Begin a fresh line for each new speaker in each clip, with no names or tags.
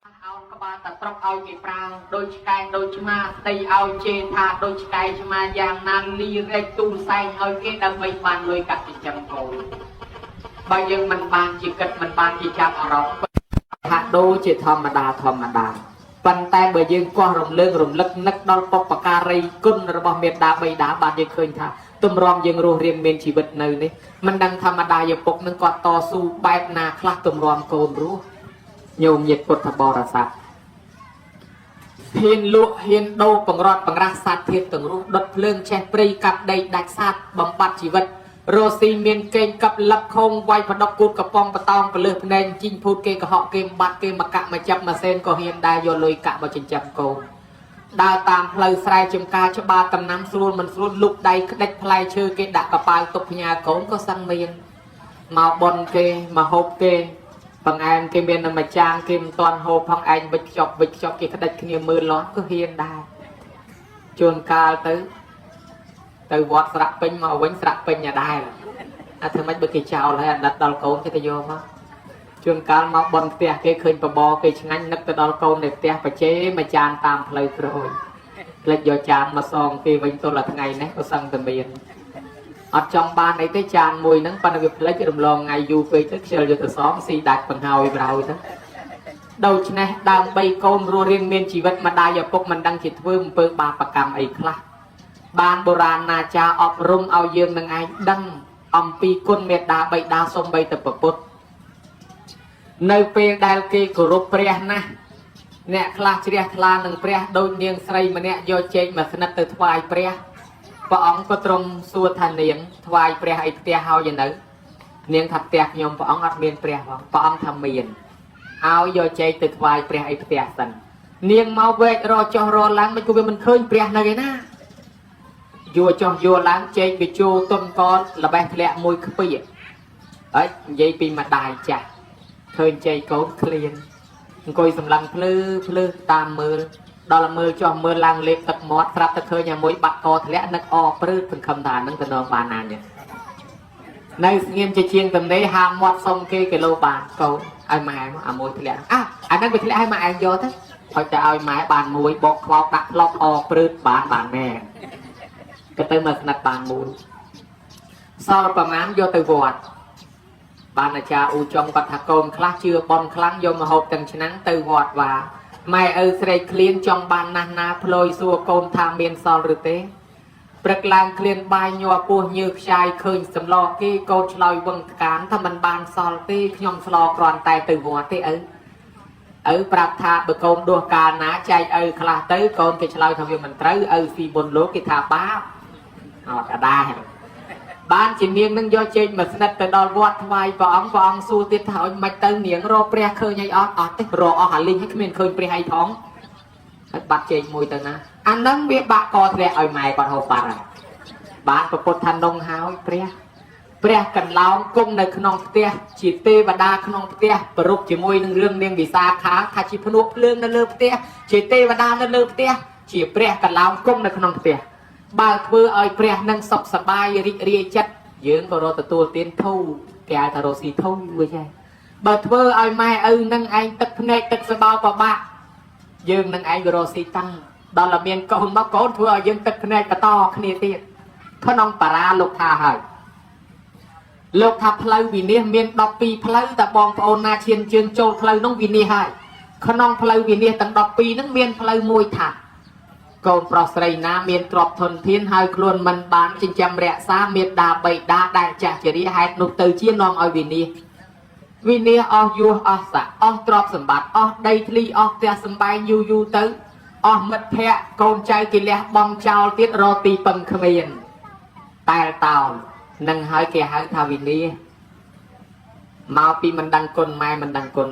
เอากระบาตัดตรอกเอาเก็บปรางโดยกายโดยชมาตีเอาเจธาโดยกายชมาอย่างนั้นลีเรตูไซเอาเกดังใบบานเลยกัดจิจำโกบางยังมันบานจิกัดมันบานจิจับอารมณ์หาโดจิธรรมดาปันแต่เบยังก็รำเลิกนักดอลปกปากการีกุนระบอบเมตดาใบดาบานยังเคยท่าตุ่มรอมยังรู้เรียนเมนชีวิตเนยนี่มันดังธรรมดาอย่าปกนึงก็ต่อสู้แบบนาคลาตุ่มรอมโกนรู้โยมnhiệtพุทธบริษัทเฮียนลุเฮียนโดปังรอดปังรักสัตว์เทียนตึงรู้ดดเพลิงแช่ปรีกับใดดักสัตว์บำบัดชีวิตโรซีเมียนเก่งกับลับคงไวพดกูดกับปองปะตองปะเลือกแดงจิงพูดเกกะเหาะเกมบัดเกมมะกะมาจับมาเซนก็เฮียนได้โยลอยกะมาจิงจับโกดาวตามเพลย์สายจมกาชบาตำน้ำสูนมันสูนลุกใดเด็กพลายเชื่อเกดักกระปายตบพญาโกนก็สั่งเมียนมาบนเกมาฮบเกบางอันเกมเบียนนำมาจางเกมตอนโฮพังอันบิดจบเกขดัดขณีมือล้อนก็เฮียนได้จนกาลตือวัดสระเป็นมาวิ่งสระเป็นอย่าได้ล่ะเธอไม่เบิกเจ้าเลยนัดดอลโกนจะโยมจนกาลมาบนเตียเกเคยปบเกชงันนักดอลโกนเด็กเตียไปเจ๊มาจานตามเพลย์โกรยเล็กโยจานมาซองเกวิ่งตัวละทั้งไงนะก็สั่งตะเบียนở trong ban này tới tràn mùi nắng ban việc lấy cái đồng lon ngày du về tới chờ cho từ xóm xì đạt bằng hào vào đó đầu này đang bay con rùa riêng miền chỉ vật mà đại giờ phục mình đang chỉ vương bơ ba bạc cầm ấy khla ban bồ ra na cha ọp rung ao dương nâng ai đăng pi con mệt đá bay đá sông bay tập bột nơi pe đai kê của rô pre na nè khla chia khla nâng pre đôi niềng say mà nè do chơi mà khăn từ thoại preพระองค์ก็ตรงส่วนทานเนียงถวายเปรียไอเตียเฮาอย่างนั้นเนียงถัดเตียยมพระองค์อัดเมียนเปรียพระองค์ทำเมียนเอาโยเจติดถวายเปรียไอเตียสันเนียงเมาเวทรอจอรอล้างมันกูเป็นมันเคยเปรียในนะโยจอโยล้างเจไปโจต้นก้อนละใบทะเลมวยขปีเอ้ยยัยปีมาได้จ้ะเคยเจโกเคลียนกุยสำลังพลื้อตามมือดอลมือจอมือลังเล็กตัดมอดครับตะเคยอย่างมวยบักคอทะเลนักออปลื้มเป็นคำด่านั่งตะนองบานานเนี่ยในเงียบจะเชียงตำนี้หามมอดทรงเกกิโลบาทเขาไอ้ไม้เอามวยทะเลอันนั้นเป็นทะเลให้มาไอ้โยทั้งเขาจะเอาไม้บานมวยบอกคลอกดักล็อกออปลื้มบานแม่ก็เติมมาขนาดบานมวยซอประมาณโยตะวอดบานอาจารย์อูจงกัตถกรมคลาเชื่อบอลครั้งโยมหกตังฉะนั้นตะวอดว่าไม่เสร็จเคลียนจองบานนาพลอยสัวโกนทางเมียนซอลหรือเต้ประกลางเคลียนใบยัวปูยืกชายเคยสำลอกี้โกชลอยวังการทำมันบานซอลตีขยมสลอกรอนแต่ตื่นหัวเต้ปรับทาเบโกนดวงการนะใจคลาเต้โกนเกชลอยทำอย่างมันเต้ฟีบนโลกิธาบ้าจะได้บ้านจีเนียงนั่งย่อเจนมาสนัดแต่ดอลวัดไว้ปองสู้ติดถอยมาเติมเนียงรอเปรียเคยยังติรอหาลิงให้ขมิ้นเคยเปรียให้ท้องบัดเจนมวยเติมนะอันนั้นเบี้ยบะกอทะเลเอาไม้ก่อนหัวปานบ้านประพฤติทันดงหาวเปรียกันเล้ากุ้งในขนมเตี้ยจีเตบดาขนมเตี้ยประรุปจีมวยหนึ่งเรื่องเนียงวิสาขาคาชิพนุเรื่องนั่นเลือกเตี้ยจีเตบดานั่นเลือกเตี้ยจีเปรียกันเล้ากุ้งในขนมเตี้ยบางเพื่อเอาเปรียนั่งสบสบายรีจัดยืนก็รอตัวเตียนทูแกทารสีทูไม่ใช่บางเพื่อเอาไม้นั่งไอตึกในตึกสบายกว่าบ้ายืนนั่งไอก็รอสีตั้งดอลลาร์เมียนก็หุ่นมาโกนเพื่อยืนตึกในกระต่อขณีเตียนขนมปลาลูกทาหายลูกทาเพลวินีเมียนดอกปีเพลแต่บองโอนนาเชียนเชียงโจเพลน้องวินีหายขนมเพลวินีตั้งดอกปีนั่งเมียนเพลมวยถัดโกนปลอสไรน้ำเมียนกรอบทนเทียนหายคลวนมันบานจิงจำเระซาเมียนดาใบดาได้จากเจริญหายนุตือเชี่ยนองเอาวินีออยูอสะอตรอบสมบัติได้ทลีเตียสบายยูตือมัดแพะโกนใจกิเลสบองเจ้าเตียโรตีปังขมิ้นแต่เต่านั่งหายแก่หายทาวินีมาปีมันดังกลไม้มันดังกล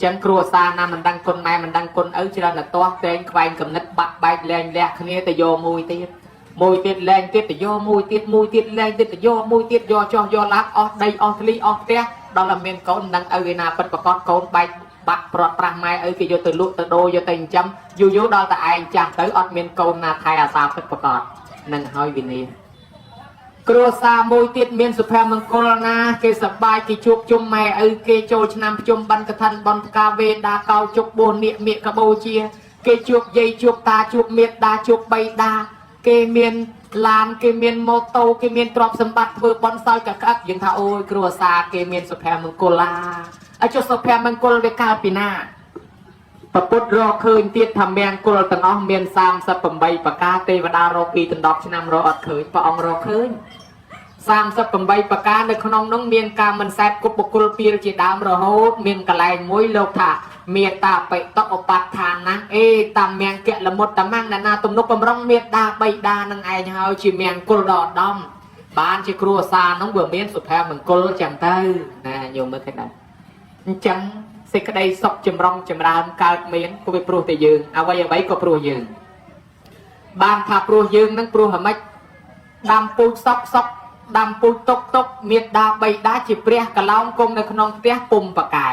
จังครัวซานามันดังคนแม่มันดังคนจราหน้าตัวเต็งไฟกับนัดบักใบแรงแหลกขณีแต่โยมวยติดแรงติดแต่โยมวยติดแรงติดแต่โยมวยติดโยจอโยลักได้ทลีเตี้ยดอลลาร์เมียนก้นดังนาปัดประกอบก้นใบบักปลอดปราไม้กิโยตัวลุตัวโดโยเต็งจำยูดอลแต่ไอจากเมียนก้นนาไทยอาสาปัดประกอบนั่งหอยวินี គ្រួសារមួយទៀតមានសុភមង្គលណាគេសប្បាយគេជួបជុំម៉ែឪគេចូលឆ្នាំជុំបិណ្ឌកឋិនបន់ផ្កាវេដាកោជុកបួននាគមៀកកបូជាគេជួបយាយជួបតាជួបមេត្តាជួបបៃតាគេមានឡានគេមានម៉ូតូគេមានទ្រព្យសម្បត្តិធ្វើបន់សោយកក្អឹកយើងថាអូយគ្រួសារគេមានសុភមង្គលឡាអាចុះសុភមង្គលវាកើតពីណាប្រពុតរកឃើញទៀតថាមង្គលទាំងអស់មាន38ប្រការទេវតារកពីដណ្ដប់ឆ្នាំរកអត់ឃើញព្រះអង្គរកឃើញ38ប្រការនៅក្នុងនោះមានការមិនសែបគប់បុគ្គលពីលជាដើមរហូតមានកលែងមួយលោកថាមេត្តាបិតកឧបដ្ឋានណាអេតាមមង្គលមុតតមាំងណាទំនុកបំរុងមេត្តាបៃតានឹងឯងហើយជាមង្គលដ៏ឧត្តមបានជាគ្រួសារនោះវាមានសុភមង្គលចឹងទៅណាញោមមើលឃើញដែរអញ្ចឹងសេចក្តីសុខចម្រុងចម្រើនកើតមានក៏វាព្រោះតែយើងអ្វីអ្វីក៏ព្រោះយើងបានថាព្រោះយើងនឹងព្រោះអ្មិចដាំពូជសុកដាំពូជតុកមេត្តាបៃតាជាព្រះកឡោមគុំនៅក្នុងផ្ទះពុំបកែ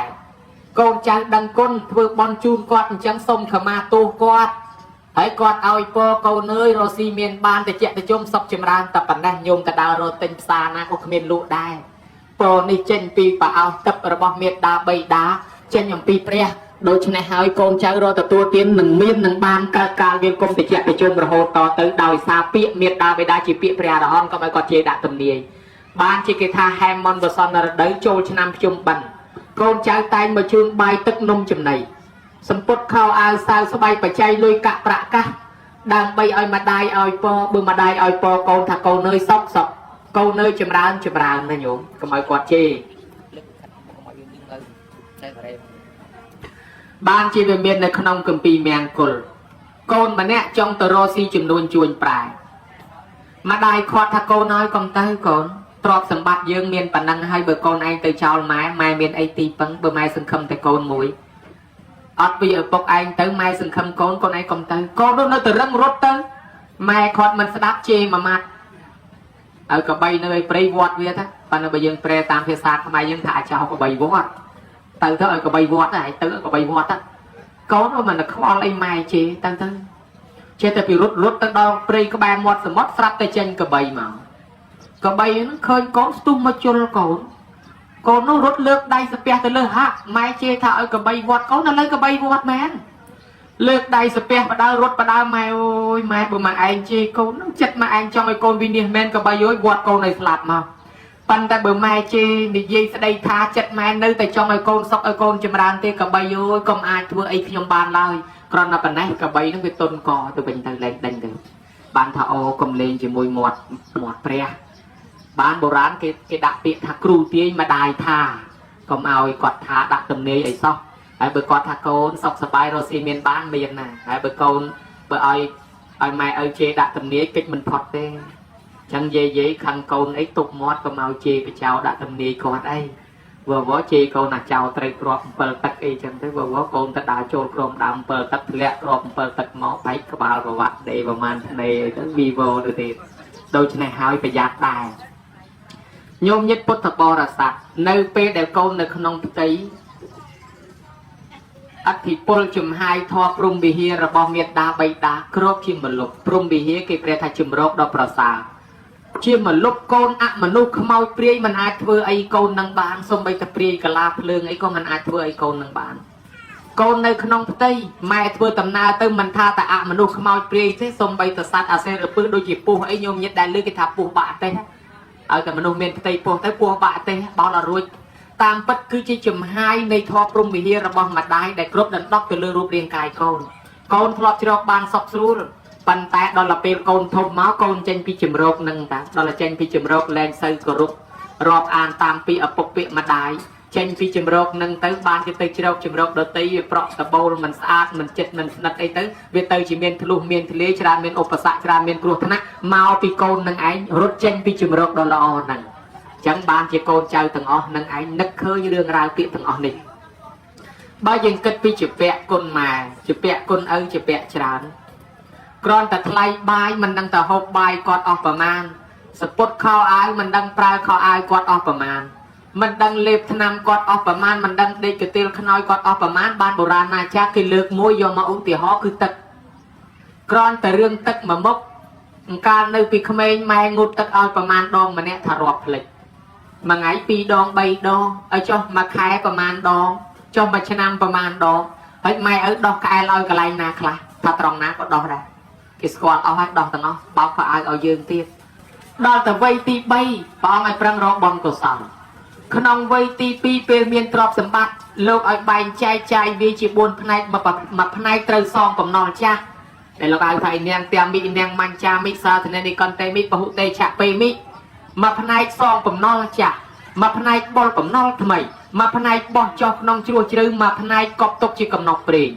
កូនចៅដឹងគុណធ្វើបន់ជូនគាត់អញ្ចឹងសូមខមាទោសគាត់ហើយគាត់ឲ្យពរកូនអើយរស់ស៊ីមានបានតិចតិចសុខចម្រើនតែប៉ុណ្ណេះញោមទៅដើររត់ទិញផ្សារណាក៏គ្មានលក់ដែរពរនេះចេញពីប្រអោសទឹករបស់មេត្តាបៃតាចេញអំពីព្រះដូច្នេះហើយកូនចៅរកទទួលទាននឹងមាននឹងបានកើតកាលវាគុំតិចតិចរហូតតទៅដោយសារពាក្យមេត្តាបៃតាជាពាក្យព្រះអរហន្តក៏ឲ្យគាត់ជេរដាក់ទំនាយបានជាគេថាហែមមនវសន្តរដូវចូលឆ្នាំភ្ជុំបិណ្ឌកូនចៅតែងមកជូនបាយទឹកនំចំណីសម្ពុតខោអាវសាវស្បៃបច្ច័យលុយកាក់ប្រាក់កាសដើម្បីឲ្យម្ដាយឲ្យពរបើម្ដាយឲ្យពរកូនថាកូននើយសុខកូននើយចម្រើនណាញោមកុំឲ្យគាត់ជេរបានជាវាមាននៅក្នុងគម្ពីរមង្គលកូនម្នាក់ចង់ទៅរកស៊ីចំនួនជួញប្រាយម្ដាយគាត់ថាកូនហើយកុំទៅកូនទ្រព្យសម្បត្តិយើងមានប៉ុណ្ណឹងហើយបើកូនឯងទៅចោលម៉ែមានអីទីពឹងបើម៉ែសង្ឃឹមតែកូនមួយអត់ពីឪពុកឯងទៅម៉ែសង្ឃឹមកូនឯងកុំទៅកូននោះនៅតែរឹងរត់ទៅម៉ែគាត់មិនស្ដាប់ជេរមួយម៉ាត់ឲ្យកបីនៅឯព្រៃវត្តវាថាប៉ុន្តែបើយើងប្រែតាមភាសាខ្មែរយើងថាអាចោកបីវត្តទៅឲ្យកបីវត្តហើយទៅកបីវត្តកូនមិនខ្វល់អីម៉ែជេរទៅចេះតែពីរត់ទៅដល់ព្រៃក្បែរមាត់សមុទ្រស្រាប់តែចេញកបីមកកបីហ្នឹងឃើញកូនស្ទុះមកជុលកូននោះរត់លើកដៃស្ពះទៅលើហាក់ម៉ែជេរថាឲ្យកបីវត្តកូននៅលើកបីវត្តមែនលើកដៃស្ពះបដើរត់បដើម៉ែអូយម៉ែបើម៉ែឯងជេរកូនហ្នឹងចិត្តម៉ែឯងចង់ឲ្យកូនវិនិច្ឆ័យមែនកបីអើយវត្តកូនឲ្យស្លាប់មកប៉ុន្តែបើម៉ែជេរនិយាយស្ដីថាចិត្តម៉ែនៅតែចង់ឲ្យកូនសុខឲ្យកូនចម្រើនទេកបីអើយកុំអាចធ្វើអីខ្ញុំបានឡើយគ្រាន់តែប៉ុណ្ណេះកបីហ្នឹងវាទុនកទៅវិញទៅលែងដេញទៅបានថាអូកុំលេងជាមួយមាត់ព្រះបានបុរាណគេដាក់ពាក្យថាគ្រូទាយម្ដាយថាកុំឲ្យគាត់ថាដាក់ទំនាយអីសោះហើយបើគាត់ថាកូនសុខសប្បាយរស់ស៊ីមានបានមានណាហើយបើកូនបើឲ្យម៉ែឲ្យជេរដាក់ទំនាយកិច្ចមិនផុតទេចឹងយាយខឹងកូនអីទុកមាត់កុំឲ្យជេរបចោដាក់ទំនាយគាត់អីវជេរកូនអាចោត្រីគ្រាប់7ទឹកអីចឹងទៅវកូនទៅដើរចូលក្រុមដើម7ទឹកធ្លាក់គ្រាប់7ទឹកមកបែកក្បាលប្រវត្តិដេប្រមាណថ្ងៃទៅវីវទៅទៀតដូច្នេះហើយប្រយ័ត្នដែរញោមញាតិពុទ្ធបរិស័ទនៅពេលដែលកូននៅក្នុងផ្ទៃអធិពលជំហាយធម៌ព្រំវិហាររបស់មេត្តាបៃតាគ្របជាមលុបព្រំវិហារគេព្រះថាជំរកដ៏ប្រសើរជាមលុបកូនអមនុស្សខ្មោចព្រាយមិនអាចធ្វើអីកូននឹងបានសូម្បីតែព្រាយកលាភ្លើងអីក៏មិនអាចធ្វើអីកូននឹងបានកូននៅក្នុងផ្ទៃម៉ែធ្វើដំណើរទៅមិនថាតែអមនុស្សខ្មោចព្រាយទេសូម្បីតែសត្វអាសេរពឹសដូចជាពស់អីញោមញាតិដែលលើគេថាពស់បាក់ទេឲ្យតែមនុស្សមានផ្ទៃពោះទៅពោះបាក់ទេបោលអត់រួចតាមពិតគឺជាចំហាយនៃធម៌ព្រំវិហាររបស់ម្ដាយដែលគ្រប់ដណ្ដប់ទៅលើរូបរាងកាយកូនធ្លាប់ជ្រកបានសុខស្រួលប៉ុន្តែដល់ពេលកូនធំមកកូនចេញពីជំរកនឹងតាដល់ចេញពីជំរកលែងសូវគោរពរាប់អានតាមពីឪពុកពាក្យម្ដាយចេញពីជំរកនឹងទៅបានគេទៅជ្រកជំរកដតីវាប្រក់តបូលមិនស្អាតមិនចិត្តមិនស្និទ្ធអីទៅវាទៅជាមានធ្លុះមានធ្លាយច្រើនមានឧបសគ្គច្រើនមានគ្រោះថ្នាក់មកពីកូននឹងឯងរត់ចេញពីជំរកដ៏ល្អហ្នឹងអញ្ចឹងបានជាកូនចៅទាំងអស់នឹងឯងនឹកឃើញរឿងរ៉ាវពាក្យទាំងអស់នេះបើយើងគិតពីជាពាក់គុណម៉ែជាពាក់គុណឪជាពាក់ច្រើនគ្រាន់តែថ្លៃបាយមិនដឹងទៅហូបបាយគាត់អស់ប្រមាណសពុតខោអាវមិនដឹងប្រើខោអាវគាត់អស់ប្រមាណមិនដឹងលេបថ្នាំគាត់អស់ប្រមាណមិនដឹងដេកកន្ទិលខ្នើយគាត់អស់ប្រមាណបានបុរាណណាចាស់គេលើកមួយយកមកឧទាហរណ៍គឺទឹកគ្រាន់តែរឿងទឹកមួយមុខ การในปีเขมรไม่งดตักเอาประมาณดองมาเนี่ยทารกเลยมาไงปีดองใบดองเอาจ้มาขายประมาณดองจ้มาชนะประมาณดองเฮ้ยไม่เอาดอกกายลอยกระไรนาคลาถ้าตรงนั้นก็ดอกได้กิสกอลเอาให้ดอกต่างเอาบอกเขาเอายืนตีดอกแต่ใบตีใบปองไอ้ปรังรอบอลก็สั่งขนมใบตีปีเปลี่ยนเมียนตรอบสมบัติโลกไอ้ใบใจวีจีบนพนัยมาพนัยเตยซองกับนอนจ้าแต่เราเอาไทยเนียงเตียมมีเนียงมันจามิซาทนในคอนเตมิปะหุเตชะเปมิมาพนัยซองกับนอนจ้ามาพนัยบอลกับนอนทำไมมาพนัยบอลจอกน้องชั่วจื้อมาพนัยกอบตกจีกับนอกเปรย์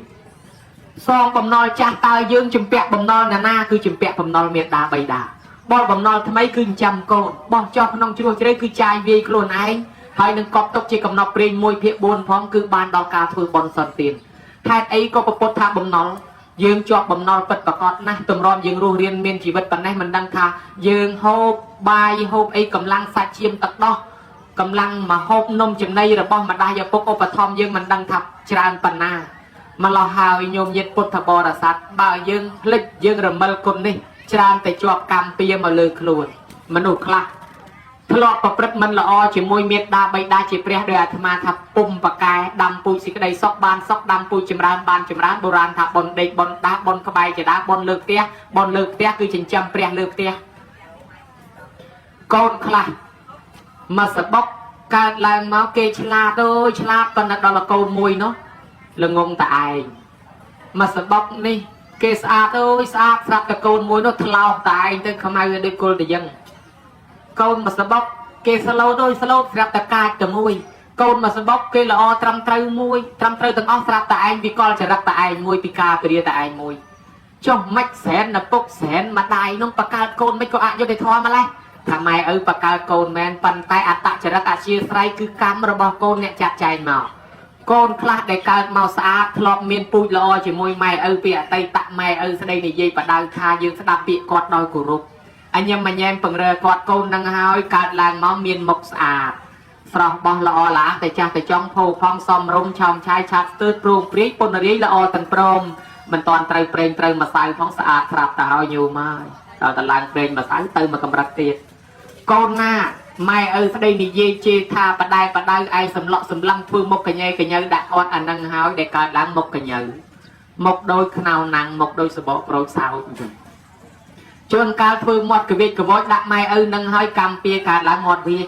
ซองกับนอนจ้าตายยืงจุ่มเปียกกับนอนนาคือจุ่มเปียกกับนอนเมียดาใบดาบอลกับนอนทำไมคือจำโกนบอลจอกน้องชั่วจื้อคือใจวีโคลนไอให้หนึ่งกอบตกจีกับนอกเปรย์มวยเพียบนพร้อมคือบานดอกกาถือบอลสันตินแทนไอ้ก็ประปดทางบอลนอนยืงจอกบำนอลปัดประกอบนะตำรอมยืงรูเรียนเมียนชีวิตปันนี้มันดังค่ะยืงโฮบบายโฮบไอ้กำลังสัจเชียมตักดอกกำลังมาโฮบนมจำในระบอบมาได้ยาปกอปทอมยืงมันดังทับจรานปันนามาลอหาวโยมเย็ดพุทธบริษัทบ่าวยืงพลิกยืงระเมลคนนี่จรานแต่จอบกรรมเปียมาเลยครูนมนุษย์คลาทลอดประพฤติมันละอจีมวยเมียดาใบดาจีเปรียโดยอาตมาทับปุ่มปากกายดำปุยสิกระไดซอกบานซอกดำปุยจิมรานบานจิมรานโบราณทับบนเด็กบนดาบนขบายจะดาบนเลือกเตี้ยบนเลือกเตี้ยคือจินจำเปรียเลือกเตี้ยก้นคลามาสบกการลายมาเกชลาโดยชลาตอนนั้นเราโกนมวยเนาะเรื่องงแต่ไอมาสบกนี่เกสอาโดยสอาสับตะโกนมวยเนาะทลาวตายตึงขมายโดยโกลแต่ยังกนมาสบกเกสโลโดยสโลสรับตะกายกับมวยกนมาสบกเกลอตรำเตยมวยตรำเตยตั้งอ้อสรับตะไอวิกอลจะรับตะไอมวยปีกาเปรียตะไอมวยจ้องไม่แสนนับปกแสนมาได้น้องปากกาโกนไม่ก็อายุได้ทอมาเลยทำไมปากกาโกนแมนปันไตอัตตะจะรับตะเชียร์ไซคือกรรมระบอบโกนเนี่ยจัดใจเมาโกนคลาดได้การเมาสะอาดทลอบเมียนปุยลอจะมวยไม่เปียไตตะไม่แสดงในเย่ปะดาวคายืนสดับปีกอดดอยกุรุอันยังมันแยมปังเรือกอดโกนดังหายการลางม้อเมียนมกสะอาดสระบอลละอละแต่จ้าแต่จ้องโพพองซอมรุมชอมชายชัดตืดปรุงปรีปนรีละอตันปรมมันตอนไตรเปรย์ไตรมาใส่พองสะอาดสระตาเอาอยู่มาตอนตะลางเปรย์มาใส่เติมมากำรักเตียโกนหน้าไม่แสดงในเย่เจธาปะได้ไอสำเลาะสำลังพื้นมกกันยัยกันยัยดักอดอันดังหายได้การล้างมกกันยัยมกโดยขนาวนังมกโดยสบโปรสาวจนการพื้นหมดกวิดกวดดักไม่นังหายกำเปียการล้างหมดวิ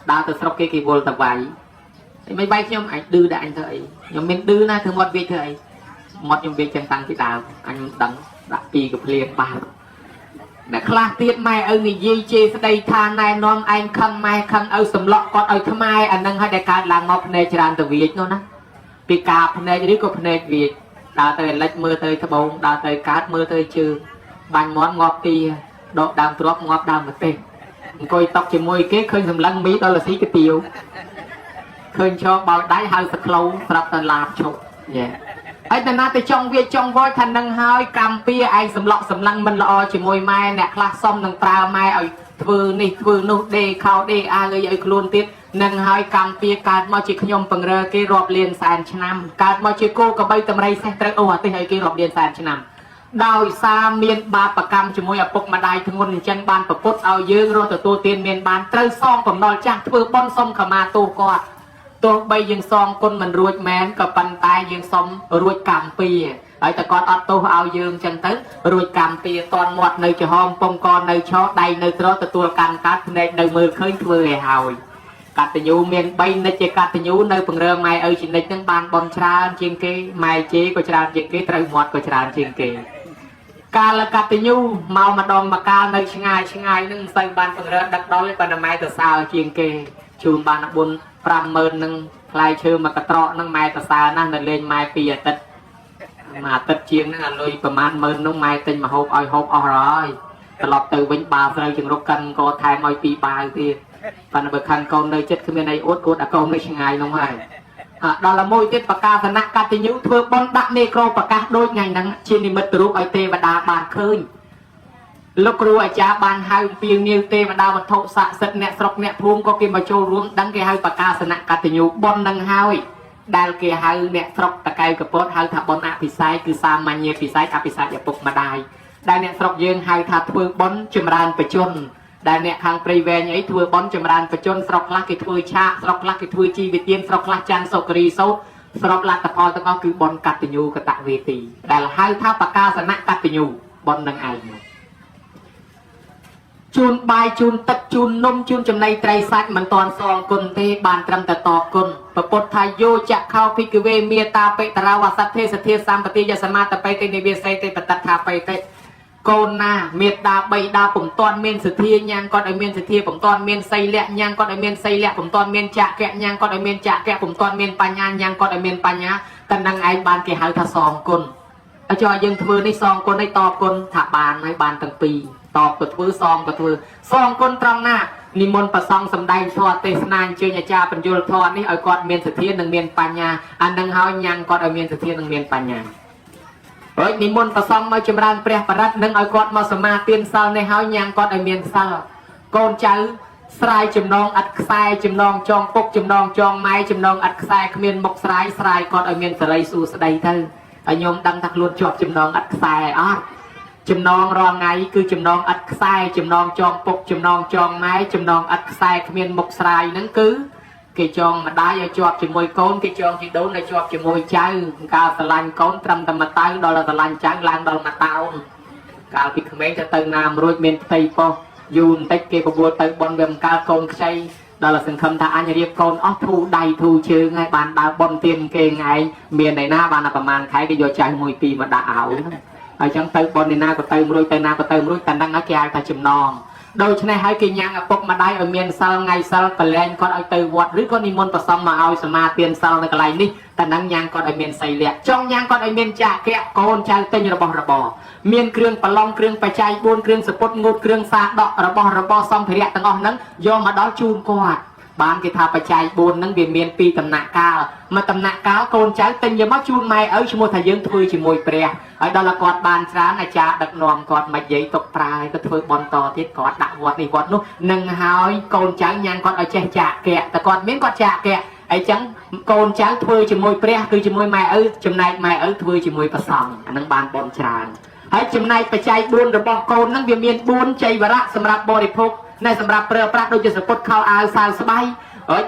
ดาวตัวสกเกกิโวลตะไวไม่ใบยมไอดื้อได้อันเถอะยมเป็นดื้อนะถึงหมดวิเถอะหมดยมเป็นจังตังที่ดาวอันดังดักปีกับเพลียบานักคลาเตียนไม่นี่ยีเจสไดทานนายน้อมไอคังไม่คังสำเลาะกอดทำไมอันนั้นให้ได้การล้างหมดในจานตะวีโน่นนะปีกาพเนจหรือก็พเนจวีดาวเตยเล็กมือเตยทบงดาวเตยการ์ดมือเตยชื่อบันมอนงอบตีดอกดำตรอกงอบดำมาเต็มคอยตอกจมูกเก๊เคยสำลังมีตอนละสีกระเตียวเคยชอบบอลได้หายสกลาวสลับตลาดชกเนี่ยไอ้แต่น่าจะจ้องเวียจ้องวอยทันนังหายกำเปียไอ้สำลักสำลังมันละอจมูกไม้เนี่ยคลาซ้อมนังตราไม้เอาฟืนนี่ฟืนนู่นเดเข้าเดอะไรไอ้ครูนติดนังหายกำเปียการมาจิขยมปังเรเกรอบเลียนแสนชนำการมาจิโก้กับใบตำไรเซตระโอติให้เกรอบเลียนแสนชนำดาวซาเมียนบาปกรรมจมูกปกมาได้ทั้งวันจันบานประพุทธเอาเยอะรถตัวเตียนเมียนบานเตยซองผมนอนจักฟืบอนซอมขมาตัวกอดตัวใบยังซองคนมันรวยแมนกับปันตายยังซอมรวยกำปีไอ้แต่ก่อนอัดตัวเอายืมจังตึ๊รวยกำปีตอนหมดในจะห้องปงกรในช่อใดในตัวการกัดในมือเคยช่วยหายกัตยูเมียนใบในเจกัตยูในปังเรือไม่ชินในจังบานบอลชราเชียงเกไม่เจก็ชราเชียงเกไตรหมดก็ชราเชียงเกการละกัตยูเมามาดองมาการในช่างนึ่งใส่บานปังเรือดักดอลเลยปนไม้ตัวสาวเชียงเกชูบานบุญปรำเมินนึ่งคลายเชื่อมากระเตาะนั่งไม้ตัวสาวนั่งเดินไม้ปีติดมาติดเชียงนั่งเลยประมาณเมินน้องไม้เต็มมาหอบเอาร้อยตลอดตื่นวิ่งบาใส่จึงรบกันก็แทนอ้อยปีบาทีปันเบิกคันกองในเจ็ดคือในอุดอะกองในช่างไงน้องไม้ดอลลาร์มวยเจ็ดปากกาสนักกัตยุเพื่อบอลดักเนโครปากกาโดยไงนั่งชินิมิตรูปไอเตวดาบานคืนลูกครูอาจารย์บานหายเพียงนิวเตวดาวัฒน์สะสดเนสรกเนภูมิก็เกี่ยมาโชว์รวมดังเกี่ยหายปากกาสนักกัตยุบอลดังหายได้เกี่ยหายเนสรกตะไคร้กระโปดหายถับบอลอภิสัยคือสามัญเยภิสัยอภิสัยอย่าปกมาได้ đại nẹt sọc dương hai thà thưa bón chìm ran phải chôn đại nẹt hàng prey về nhảy thưa bón chìm ran phải chôn sọc lá cái thưa cha sọc lá cái thưa chi việt tiên sọc lá chan sọc ri sâu sọc lá tập ho tập cứ bón cắt tình nhu cái tạ về tì đại là hai thà bạc ca sanh cắt tình nhu bón nâng ai chun bài chun tật chun nôm chun chấm này trai sạch mình toàn song côn tê bàn trầm tật tọ côn và bột thay vô chạ khao phi cứ về mía ta pe tara và sát thế sam bati ya sama ta pe tê ne về say tê bật thà pe tê côn na miệt đa bay đaผมtoàn miên sự thiên nhang con ở miên sự thiênผมtoàn miên say lẹ nhang con ở miên say lẹผมtoàn miên chạ kẹ nhang con ở miên chạ kẹผมtoàn miên pa nhang nhang con ở miên pa nhá tần đăng ai bàn kẻ hào thà song côn ở cho dân thưa này song côn này to côn thả bàn hay bàn tầng piตอบกับซองกับซองคนตรงหน้านิมนต์ประซองสำได้ทอเตสนานเจญจาปัญญุลทอนี่เอากอดเมียนสถียรหนึ่งเมียนปัญญาอันหนึ่งเฮายังกอดเอาเมียนสถียรหนึ่งเมียนปัญญาเฮ้ยนิมนต์ประซองมาจำรานเปรียบประรัตหนึ่งเอากอดมาสมาเตียนซาในเฮายังกอดเอาเมียนซาโกนใจสายจำนองอัดสายจำนองจองปกจำนองจองไม้จำนองอัดสายเมียนมกสายสายกอดเอาเมียนสไลสู่สไลเธอเอาโยมดังทักล้วนจอบจำนองอัดสายอ๋อจำนองรองไงคือจำนองอัดสายจำนองจองปกจำนองจองไม้จำนองอัดสายเมียนมกสายนั่นคือกิจองมาได้จอบจมวยโกนกิจองจีโดนจอบจมวยใจกาสลันโกนตรำตำมาตายดอลสลันใจลางดอลมาเตากาพิกเมงจะเติมน้ำรุ่ยเมียนไทยปอยูนเต็กเกบบัวเติมบอลเวมกาโกนใช้ดอลสังคมทาอันเรียบโกนอ๋อทูใดทูเชื่อไงบานดาวบอลเตียนเกงไงเมียนในหน้าบานประมาณใครก็โยใจมวยปีมาด่าเอาไอ้จังเติมบอลในหน้าก็เติมรุ่ยเติมหน้าก็เติมรุ่ยแต่ดังนักกีฬาแต่จำนองโดยเฉพาะให้กินยังปกมาได้เอาเมียนซาลไงซาลกระเลนก็เอาเตยวัดหรือก็นิมนต์ประสมมาเอาสมาเตียนซาลในกระไรนี่แต่นั่งยังก็เอาเมียนใส่เละจ้องยังก็เอาเมียนจ่าแกะโกนจ่าเตยระบอเมียนเครื่องปลอมเครื่องไปใจบนเครื่องสปดงูเครื่องซาดอกระบอซอมเพลียตั้งอ่อนนั้นยอมมาดอจูนกอดบ้านกิทาไปใจบนนั้นเมียนปีตำหนักกามาตำหนักกาโกนจ่าเตยยมาจูนไม่เอาชิมวยทะยึงทุยชิมวยเปรียไอ้ดอลลาร์กอดบานร้านอาจารย์ดักนอมกอดมาใหญ่ตกปลายก็ทุยบอลต่อทิศกอดดักวัดในวัดนู้นหนึ่งหายโกนจ่ายังกอดเอาแจจ่าแกะแต่กอดเมียนกอดจ่าแกะไอ้จังโกนจ่าทุยชิมวยเปรียคือชิมวยไม่เอาจำนายไม่เอาทุยชิมวยประสองอันนั้นบานบอลจานให้จำนายไปใจบุญระบอกโกนนั่งเมียนบุญใจวระสำหรับบริโภคในสำหรับเปลือกปลาโดยจะสปดข้าวอาสาสบาย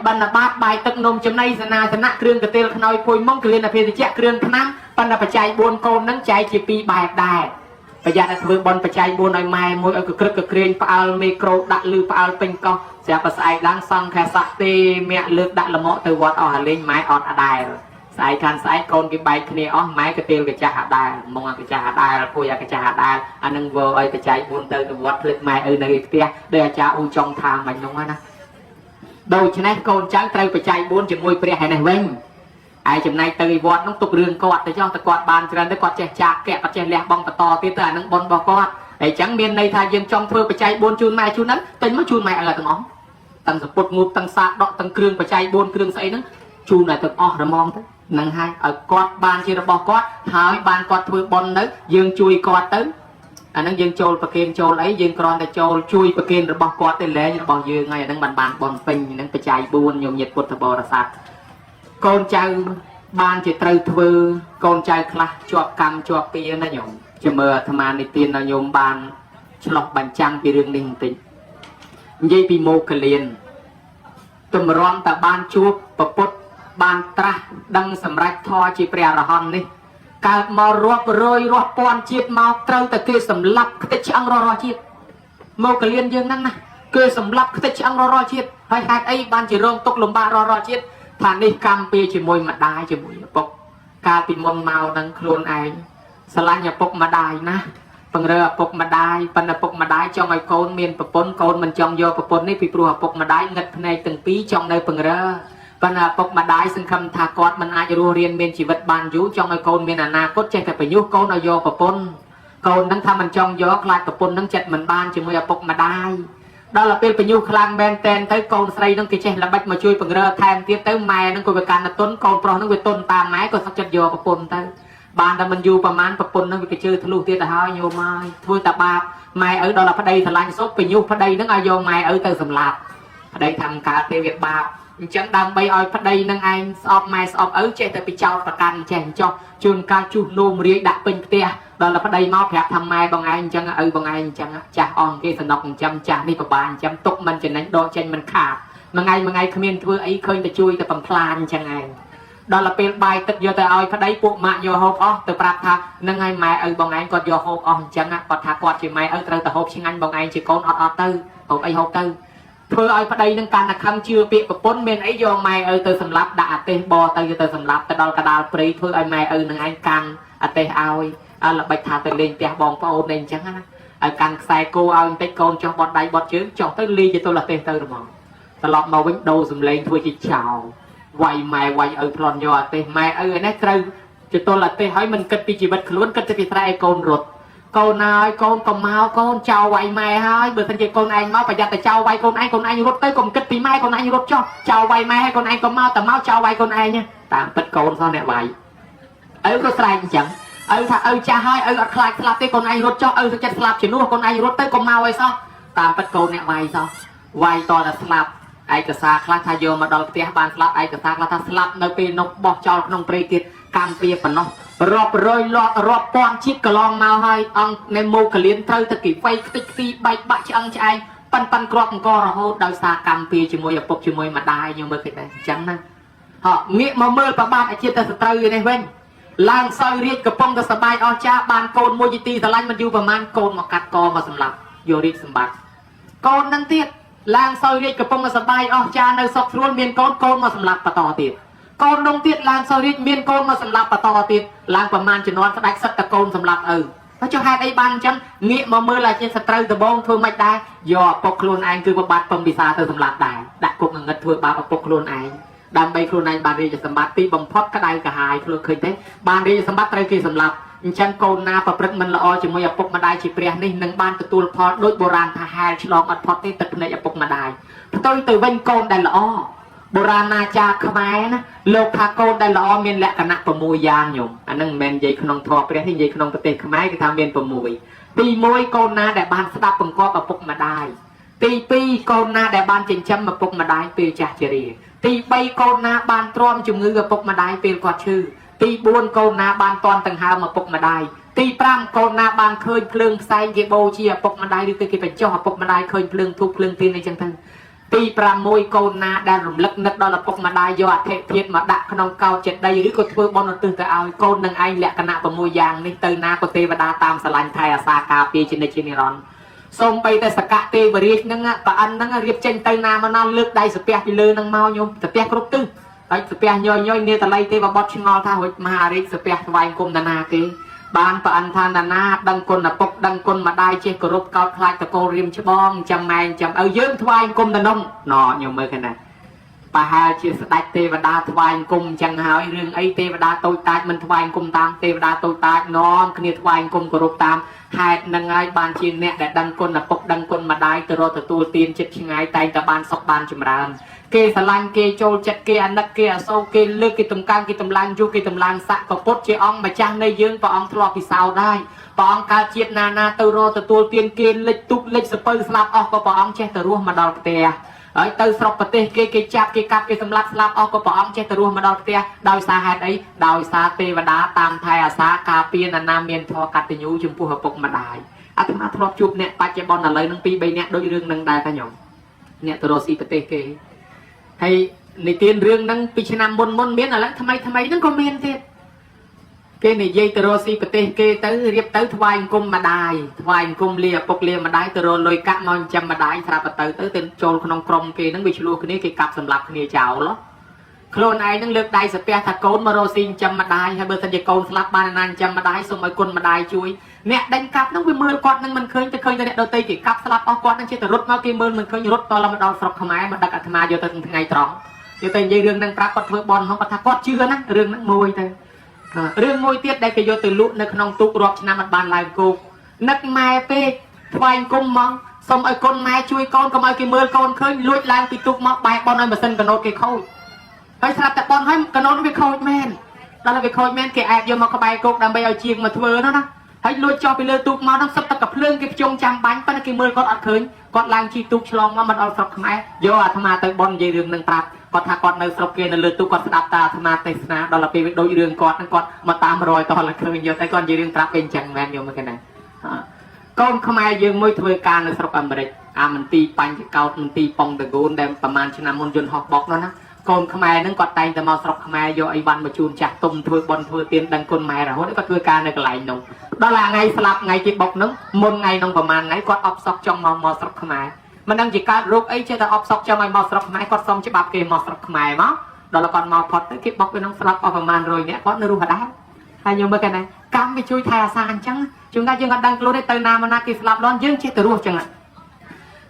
บรรณาบาตใบตึกนมจำในสนาสนะเครื่องกระเตลขนอยพุยมงเกลียนอภิเษกเครื่องขน้ำบรรณาปัจจัยบุญโกนนั่งใจจีปีใบได้ประหยัดถือบอลปัจจัยบุญหน่อยไม้มวยเอากระกระเกลียนปลาเมโครดักลือปลาเป็นกองเสียภาษาล้างซองแค่สักตีเมียเลือกดักละโมตัววัดอ่อนเล่นไม้อ่อนอะไรสายคันสายโกนกี่ใบคณีอ๋อไม้กระเตลกระจาได้มองกระจาได้พุยกระจาได้อันนั้นเวอร์ไอปัจจัยบุญเตอร์วัดเลือกไม้ในเตี้ยเดี๋ยวจะอุ้งจองทางมันน้องนะโดยฉะนั้นโกนจังเตยไปใจบุญจะมวยเปรี้ยให้ในเว้งไอ้จำนายเตยวัดน้องตกเรืองกอดแต่ย่องตะกอดบานจรันตะกอดแจกจากแกะปัจจัยแหลกบองตะตอตีแต่นั่งบอลบอกอดไอ้จังเมียนในทายยังจองเพื่อไปใจบุญจูนไม้จูนนั้นเป็นมะจูนไม้อะไรตั้งอ๋อตั้งสปุดงูตั้งซากดอกตั้งเครื่องไปใจบุญเครื่องใส่นั้นจูนไหนตั้งอ๋อระมองตั้งนั่งให้เอากอดบานจีระบอกอดหายบานกอดเพื่อบอลนั้นยังจุยกอดตั้งอันนั้นยังโจลประเคนโจลไอ้ยังกรอนแต่โจลช่วยประเคนระบอกกอดแต่แล้วระบอกยืงไงนั่งบานบอลเป็นนั่งไปใจบุญยมเย็ดปุถบรสัตโกนใจบานจะเตยเถื่อโกนใจคลาจวบกรรมจวบปีนั่นโยมจะเมื่อธรรมาในเตียนนโยมบานฉลองบัญจังปีเรื่องหนึ่งติยี่ปีโมกเลียนตุ่มร้อนแต่บานจูบปปุตบานตราดังสำรักทอจีเปรียรหอนนี่การมารวบรอยรวบปอนจีบมาเตาแต่เกยสำลับติดช่างรอจีบโมกเลียนยังนั่นนะเกยสำลับติดช่างรอจีบให้หายไอ้บานจีรงตกลมบารอจีบฐานในกรรมปีจีมวยมาได้จีมวยปกการปิดมนเมาดังโคลนไอสลันอย่าปกมาได้นะปังเรือปกมาได้ปันปกมาได้จองไอโกนเมียนปปนโกนมันจองโยปปนนี่ปีปลัวปกมาได้เงินในตึงปีจองในปังเรือปัญหาปกมาได้ซึ่งคำทากอดมันอาจจะรู้เรียนเมียนชีวิตบานยุจองไอโกนเมียนอนาคตใจแต่ไปยุโกนเอาโยปปนโกนทั้งทำมันจองโยกลายปปนทั้งจัดมันบานจีมวยปกมาได้đó là bên nhiều khlang bên tên tới con say nó kêu che là bách mà chui bằng rơ tham tiết tới mai nó coi về càn là tuấn con pro nó về tuấn tam máy còn sắp chặt vô bập bồn tới bàn là mình duประมาณbập bồn nó về cái chơi thằng lù tiết là hai nhiều mai thôi tập bạc mai ở đó là phát đây thằng lanh sốt về nhiều phát đây nó ai vô mai ở từ sầm lạp ở đây thằng cả tiêu việt bạc chẳng đam bay oi phát đây nâng anh sọp mai sọp ấu chạy tới bị trao và can chèn cho chun ca chu nôm riêng đặt pin tia đó là phát đây máu hẹp thầm mai bằng anh chẳng bằng anh chẳng chả on kia sần nọc chăm chả đi vào bàn chăm tục mình trên đánh đo trên mìnhขาดmà ngày khmien thưa ấy khơi ta chui ta cầm plan chẳng anh đó là pin bài tất giờ ta oi phát đây buộc mạng vô hộp on từ prap tha nâng anh mai bằng anh còn vô hộp on chẳng còn thà quạt chỉ mai từ từ hộp xin anh bằng anh chỉ con ọt tư hộp ấy hộp tư thôi ai phát đây nâng can là khăm chưa bị của bốn bên ấy do mai từ sầm lấp đã tê bò từ sầm lấp từ đó cả đào pre thôi ai mai nâng anh can tê ao là bạch thà từ lên tè bong phao ôm lên chẳng á can sai cô ao tê con cho bọt đáy bọt chứ cho tới ly cho tôi là tê từ rồi mà từ lọt màu bánh đồ sầm lên thôi chỉ chào quay mai quay plon do tê mai nét từ cho tôi là tê hỏi mình cất chỉ bật luôn cất thì trai con ruột con ơi con cầm mau con chào quay mai hơi bữa thân chị con anh máu phải giặt tại chào quay con anh rút tới cùng kích tí mai con anh rút cho chào quay mai hay con anh có mau tầm máu chào quay con anh nha tạm bật con sao nè vậy có sai chẳng thà cha hơi khai slap tới con anh rút cho tôi chặt slap chỉ nuôi con anh rút tới con mau hay sao tạm bật con nè vậy sao quay to là slap ai cả xa khai thay vô mà đòi tia bàn slap ai cả xa khai slap nơi pin nó bỏ cho nông pre kiệt cam pia phần nó rọp rơi lọt rọp toàn chiếc cờ long màu hai ông nem mô cờ liên thâu thật kỳ quay tích phi bay bạ cho ông trai pan crop co rồi hô đào xa cam pia chỉ môi bọc chỉ môi mà đai nhưng mà cái này chẳng năng họ nghĩa mà mơ và bạn chia ta từ này bên làng soi riết cặp phong ta sờ bay o cha bàn côn môi ti ta lanh mình du và man côn mà cắt co mà sầm lấp vô riết sầm bạc côn năng tiết làng soi riết cặp phong ta sờ bay o cha nơi sọc luôn miền côn mà sầm lấp và to tiệt con đông tiết làng soi riết miền côn mà sầm lấp và to tiệt làngประมาณ จะนอน đạch sắtตะโกนสำหรับแล้วcho hai đây ban chấm nghĩa mà mơ là trên sợi tơ từ bông thôi mạch đai do bọc luôn anh cứ bạt phong bị xa từ sầm lạp đài đặt cục ngật thôi bà bọc luôn anh đam bay luôn anh bàn đi cho sầm bát tí bồng phốt cái đai cả hai luôn khơi thế bàn đi cho sầm bát tây kia sầm lạp chân côn na và bật mình là o chỉ mới bọc mà đai chỉ bè này nâng ban từ tua phốt đôi bồ ran thà hai chỉ lo mặt phốt tí tật này bọc mà đai tôi từ bên côn đai là oโบราณนาจาขมายนะโลกาโกได้ล้อเมียนและคณะประมวยยางอยู่อันนั้นแมนยัยขนมทอเปรี้ยที่ยัยขนมประเทศขมายก็ทำเมียนประมวยตีมวยโกนาได้บานสตับปังกอมาปกมาได้ตีปีโกนาได้บานจินช้ำมาปกมาได้ปีจ่าเจรีตีใบโกนาบานตรอมจุงเงือปกมาได้ปีกอดชื่อตีบุญโกนาบานตอนตังหามาปกมาได้ตีปรำโกนาบานเคยเพลิงไซเยโบเชียปกมาได้หรือคือเป็นเจ้าปกมาได้เคยเพลิงทุกเพลิงตีในจังทังตีปรามวยโกนาได้รวมลึกนึกดอลปกมาได้ยอดเทพเพียรมาดักขนมเกาเจ็ดได้หรือก็เพื่อบอลตื่นแต่เอาโกนหนึ่งไอแหละคณะประมวยยางนี่เตยนาก็เทวดาตามสลันไทยอาสาคาปีจินในจินิรอนส่งไปแต่สกัดเตวรีนั่งปะอันนั่งเรียบเจนเตยนามันนอนเลือกได้สเปียกิเลนั่งเมาโยมสเปียกรุบตึ้งไอสเปียย่อยเนี่ยแต่ไรเตวบอชงอท่าหัวมหาริสเปียสวายกุมนาเกบานปะอันทานาดังคนน่ะปกดังคนมาได้เชี่ยกรุบเกาคลายตะโกริมชบองจำแมงจำยืมทวายกุมตะนมหนอโยมมือกันนะปะฮาเชี่ยสไตเทวดาทวายกุมจังหายเรื่องไอเทวดาโตตายมันทวายกุมตามเทวดาโตตายน้อมคณีทวายกุมกรุบตามหายนังไงบานเชี่ยเนี่ยแต่ดังคนน่ะปกดังคนมาได้ตะโรตะตัวตีนจิตชิงไงไตตะบานศกบานจำรานเกสลังเกโจจัดเกอันนักเกโซเกเลือกเกตุ่มกางเกตุ่มลังยูเกตุ่มลังสะกบดเจอองมาจ้างในยืนปองทลอพิสาวได้ปองกาเจียนาตโรตตัวเตียนเกเล็กตุกเล็กสเปอร์สลับออกก็ปองเจตรัวมาดอลเตียไอ้ตัวสอบประเทศเกจับเกกับเกสำลักสลับออกก็ปองเจตรัวมาดอลเตียดาวสาหัสไอ้ดาวสาเทวดาตามไทยอาสากาเปียนาเมียนทอกัตยูจุมพูหปกมาได้อาตมาทลอบจุบเนี่ยปัจจุบันอะไรนั่งปีใบเนี่ยโดยเรื่องนั่งได้กันหยงเนี่ยตัวสีประเทศเกให้ในเตียนเรื่องนั่งพิชนามบนเมียนอะไรทำไมนั่งก็เมียนเตียเกในยัยตโรสีประเทศเกตื้อเรียบตื้อทวายกุมมาได้ทวายกุมเลียปกเลียมาได้ตโรลอยกะนอนจำมาได้สระประตื้อเต็มโจลขนมกรมเกนั่งวิชลูคนนี้เกกับสำหรับคนนี้เจ้าล้อโคลนไอ้นั่งเลือกได้สเปียตะโกนมาโรซินจำมาได้ให้เบอร์สัญญาโกนสลับบานนานจำมาได้ส่งไอ้คนมาได้ช่วยเนี่ยดันกับนั่งไปมือกอดนั่งมันเคยจะเนี่ยโดนตีกี่กับสลับออกกอดนั่งเชื่อแต่รถมาเกมเบอร์มันเคยรถตอนเรามาดาวสลับขมายมาดักอัตมาอยู่ตั้งไงตรองอยู่แต่ยัยเรื่องนั่งปรากฏเพื่อบอลของปะทะกอดเชื่อนะเรื่องนั่งมวยแต่เรื่องมวยเตี้ยได้เกยโยตื่นลุในขนมตุกรอบชนะมันบานลายกูนักไม้เป๊ะทวายกุมมองส่งไอ้คนไม้ช่วยก้อนก็มาเกมเบอร์ก้อนเคยลุยลายปีตุกมาใบบอลนั่นมาเส้นกระโดดเกยเข้าไอ้สลับแต่บอลให้กระโดดไปเข้าแมนแล้วเราไปเข้าแมนเกยแอบโยมมาขบายกุกดำไปเอาเชียงมาเถื่อนนะ ហើយលួចចោលពីលើទូកមកនឹងសិតតែកភ្លើងគេជុំចាំបាញ់ប៉ុន្តែគេមើលគាត់អត់ឃើញគាត់ឡើងជីទូកឆ្លងមកមិនអត់ស្រុកខ្មែរយកអាត្មាទៅបននិយាយរឿងនឹងប្រាប់គាត់ថាគាត់នៅស្រុកគេនៅលើទូកគាត់ស្ដាប់តាអាត្មាទេសនាដល់ទៅពេលដូចរឿងគាត់នឹងគាត់មកតាមរយតោះឡើងឃើញយកតែគាត់និយាយរឿងប្រាប់គេអញ្ចឹងមែនយកមកគេណាកូនខ្មែរយើងមួយធ្វើការនៅស្រុកអាមេរិកអាមន្ទីរបញ្ចកោតមន្ទីរប៉ុងតកូនដែលប្រហែលឆ្នាំមុនយន្តហោះបុកនោះណាកូនខ្មែរហ្នឹងគាត់តែងតែមកស្រុកខ្មែរយកអីវ៉ាន់មកជូនចាស់ទុំធ្វើបន់ធ្វើទានដឹងគុណម៉ែរហូតគាត់ធ្វើការនៅកន្លែងនោះដល់ថ្ងៃស្លាប់ថ្ងៃគេបុកហ្នឹងមុនថ្ងៃនោះប្រហែលថ្ងៃគាត់អបសក់ចង់មកស្រុកខ្មែរមិនដឹងជាកើតរោគអីចេះតែអបសក់ចង់ឲ្យមកស្រុកខ្មែរគាត់សុំច្បាប់គេមកស្រុកខ្មែរមកដល់គាត់មកផុតទៅគេបុកទៅនឹងស្លាប់អស់ប្រហែល100នាក់គាត់នៅរស់ដែរហើយខ្ញុំមើលគេណាកម្មវាជួយថែអាសាអញ្ចឹងជួនកាលយើងអត់ដឹងខ្លួនទេទៅណាមកណាគេស្លាប់លន់យើងចេះតែរស់អញ្ចឹង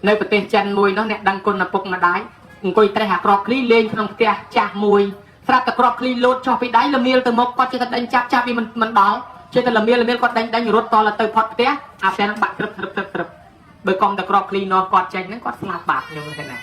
នៅប្រទេសចិនមួយនោះអ្នកដឹងគុណឪពុកម្ដាយអង្គុយត្រេះអាក្របឃ្លីលេងក្នុងផ្ទះចាស់មួយស្រាប់តែក្របឃ្លីលោតចុះពីដៃល្មៀលទៅមុខគាត់ចេះតែដេញចាប់វាមិនដល់ចេះតែល្មៀលគាត់ដេញរត់តទៅផុតផ្ទះអាផ្ទះហ្នឹងបាក់ត្រឹបបើកុំតែក្របឃ្លីនោះគាត់ចេញហ្នឹងគាត់ស្លាប់បាត់ខ្ញុំឃើញណា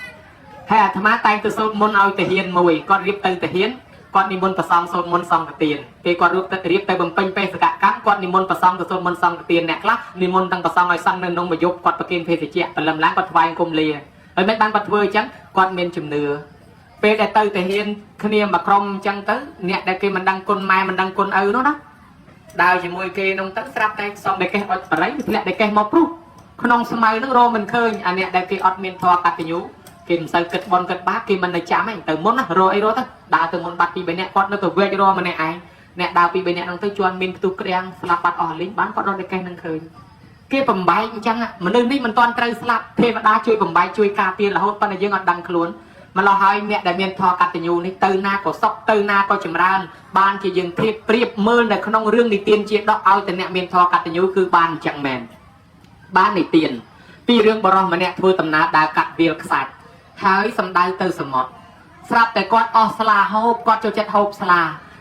ហើយអាត្មាតែងទៅសូត្រមន្តឲ្យទាហានមួយគាត់រៀបទៅទាហានគាត់និមន្តប្រសងសូត្រមន្តសង្ឃទានពេលគាត់រៀបទៅបំពេញបេសកកម្មគាត់និមន្តប្រសងទៅសូត្រមន្តសង្ឃទានអ្នកខ្លះនិមន្តទាំងប្រសងឲ្យសឹងនៅក្នុងមួយយប់គាត់ប្រគេនភេសជ្ជៈព្រលឹមឡើងគាត់ថ្វាយគុំលាហើយមិនបានគាត់ធ្វើអញ្ចឹងគាត់មានជំនឿពេលដែលទៅទាហានគ្នាមកក្រុមអញ្ចឹងទៅអ្នកដែលគេមិនដឹងគុណម៉ែមិនដឹងគុណឪនោះណាដើរជាមួយគេនោះទៅស្រាប់តែសំដែលកេះអត់បរិយធ្លាក់ដែលកេះមកព្រុសក្នុងស្មៅនឹងរមិនឃើញអាអ្នកដែលគេអត់មានធម៌កតញ្ញូគេមិនសូវគិតបន់គិតបាបគេមិននៅចាំទេទៅមុនណារអីរទៅដើរទៅមុនបាត់ពី3នាក់គាត់នៅទៅវែករម្នាក់ឯងអ្នកដើរពី3នាក់ហ្នឹងទៅជន់មានផ្ទុះក្រាំងស្លាប់បាត់អស់លីងបានគាត់រត់តែកេះនឹងឃើញគេបំបែកអញ្ចឹងមនុស្សនេះមិនទាន់ត្រូវស្លាប់ទេវតាជួយបំបែកជួយការពាររហូតប៉ុន្តែយើងអត់ដឹងខ្លួនម្ល៉េះហើយអ្នកដែលមានធម៌កតញ្ញូនេះទៅណាក៏សុខទៅណាក៏ចម្រើនបានជាយើងធៀបប្រៀបមើលនៅក្នុងរឿងនិទានជាដកឲ្យតែអ្នកមានធម៌កតញ្ញូគឺបានអញ្ចឹងមែនបាននិទានពីរឿងបរិសម្នាក់ធ្វើដំណើរដើរកាត់វាលខ្សាច់ហើយសំដៅទៅសមុទ្រស្រាប់តែគាត់អស់ស្លាហូបគាត់ចូលចិត្តហូបស្ល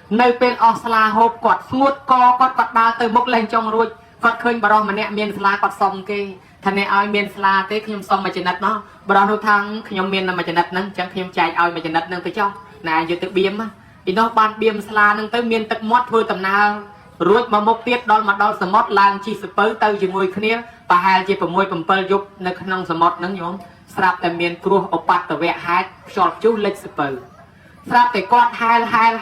ានៅពេលអស់ស្លាហូបគាត់ស្ងួតកគាត់ដើរទៅមុខលែងចង់រួចគាត់ឃើញបរិសម្នាក់មានស្លាគាត់សុំគេថាអ្នកឲ្យមានស្លាទេខ្ញុំសុំមួយចំណិតនោះបរិសនោះថាខ្ញុំមានមួយចំណិតហ្នឹងអញ្ចឹងខ្ញុំចែកឲ្យមួយចំណិតហ្នឹងទៅចុះណែយកទៅបៀមពីនោះបានបៀមស្លាហ្នឹងទៅមានទឹកមាត់ធ្វើដំណើររួចមកមុខទៀតដល់សមុទ្រឡើងជិះសពៅទៅជាមួយគ្នាប្រហែលជា6 7យប់នៅក្នុងសមុទ្រហ្នឹងញោមស្រាប់តែមានគ្រោះឧបទ្ទវហេតុខ្យល់ព្យុះលិចសពៅស្រាប់តែគាត់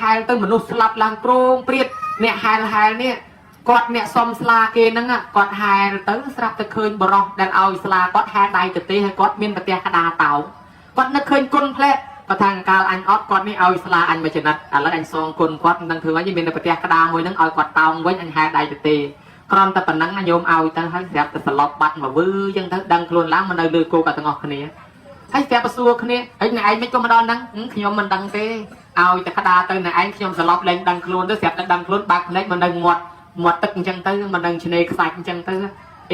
ហែលទៅមនុស្សស្លាប់ឡើងប្រងព្រាតអ្នកហែលនេះគាត់អ្នកសុំស្លាគេហ្នឹងគាត់ហែលទៅស្រាប់តែឃើញបរោះដែលឲ្យស្លាគាត់ហែលដៃទៅទេហើយគាត់មានប្រទះក្តារតោគាត់នឹកឃើញគុណផ្លែកគាត់ថាកាលអញអត់គាត់នេះឲ្យស្លាអញមួយចំណិតឥឡូវអញសងគុណគាត់មិនដឹងធ្វើអីមានប្រទះក្តារមួយហ្នឹងឲ្យគាត់តោងវិញអញហែលដៃទៅទេគ្រាន់តែប៉ុណ្ណឹងញោមឲ្យទៅហើយស្រាប់តែស្លប់បាត់មកវឺអញ្ចឹងទៅដឹងខ្លួនឡើងមកនៅលើគោកទាំងអស់គ្នាហើយស្រាប់តែសួរគ្នាហើយអ្នកឯងមិនក៏មកដល់ហ្នឹងខ្ញុំមិនដឹងទេឲ្យតែក្តារទៅអ្នកឯងខ្ញុំស្លប់លែងដឹងខ្លួនទៅស្រាប់តែដឹងខ្លួនបាក់ភ្នែកមកនៅមាត់ទឹកអញ្ចឹងទៅមិនដឹងឆ្នេរខ្សាច់អញ្ចឹងទៅ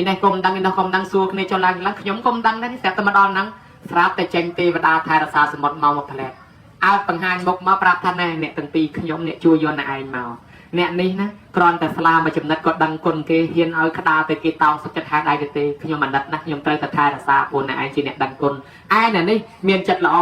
ឯនេះកុំដឹងឯនោះកុំដឹងសួរគ្នាចុះឡើងខ្ញុំកុំដឹងដែរស្រាប់តែមកដល់ហ្នឹងស្រាប់តែចេញទេវតាថែរក្សាសមុទ្រមកផ្លែតអើបង្ហាញមុខមកប្រាប់ថាណែអ្នកទាំងពីរខ្ញុំអ្នកជួយយកអ្នកឯងមកអ្នកនេះណាគ្រាន់តែស្លាមួយចំណិតក៏ដឹងគុណគេហ៊ានឲ្យក្តារទៅគេតោងសុខចិត្តហៅដៃទៅទេខ្ញុំអាណិតណាស់ខ្ញុំត្រូវតែថែរក្សាពួកអ្នកឯងជាអ្នកដឹងគុណឯអ្នកនេះមានចិត្តល្អ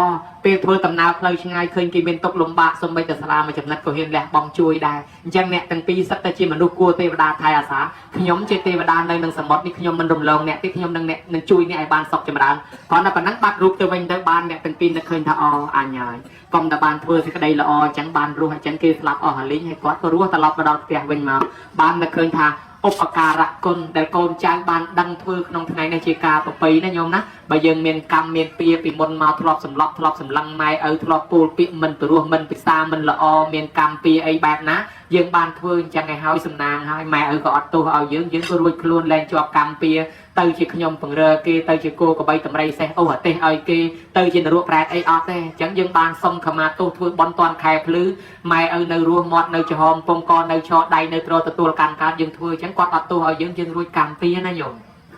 ពេលធ្វើដំណើរផ្លូវឆ្ងាយឃើញគេមានទុកលំបាកសូម្បីតែស្លាមួយចំណិតក៏ហ៊ានលះបង់ជួយដែរអញ្ចឹងអ្នកទាំងពីរសិតតែជាមនុស្សគួរទេវតាថែអាសាខ្ញុំជាទេវតានៅនឹងសមុទ្រនេះខ្ញុំមិនរំលងអ្នកទេខ្ញុំនឹងជួយអ្នកឲ្យបានសុខចម្រើនគ្រាន់តែប៉ុណ្ណឹងបាត់រូបទៅវិញទៅបានអ្នកទាំងពីរនឹកឃើញថាអញហើយកុំតែបានធ្វើសេចក្តីល្អអញ្ចឹងបានរស់អញ្ចឹងគេស្លាប់អស់ហើយលីងហើយគាត់ក៏រស់ត្រឡប់មកដល់ផ្ទះវិញមកបាននឹកឃើញថាឧបការៈគុណដែលកូនចៅបានដឹងធ្វើក្នុងថ្ងៃនេះជាការប្រពៃណាញោមណាបើយើងមានកម្មមានពៀពីមុនមកធ្លាប់សម្លប់ធ្លាប់សម្លឹងម៉ែឪធ្លាប់ពោលពាក្យមិនព្រោះមិនពិសាមិនល្អមានកម្មពៀអីបែបណាយើងបានធ្វើអញ្ចឹងឲ្យហើយសំណាងហើយម៉ែឪក៏អត់ទោសឲ្យយើងក៏រួចខ្លួនលែងជាប់កម្មពៀទៅជាខ្ញុំបង្រើគេទៅជាគោកបីតម្រៃសេះអូអាទេសឲ្យគេទៅជានរកប្រែតអីអត់ទេអញ្ចឹងយើងបានសុំខមាទោសធ្វើបន់តាន់ខែភ្លឺម៉ែឪនៅរស់មាត់នៅចំហមពងកនៅឆដៃនៅត្រទទួលកម្មកើតយើងធ្វើអញ្ចឹងគាត់អត់ទោសឲ្យយើងរួចកម្មពៀណាញោម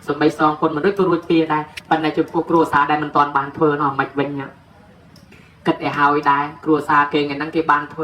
សំបីសងគុណមនុស្សក៏រួចពៀដែរប៉ុន្តែចំពោះគ្រួសារដែលមិនតាន់បានធ្វើនោះមិនវិញគិតឲ្យហើយដែរគ្រួសារគេថ្ងៃហ្នឹងគេបានធ្វ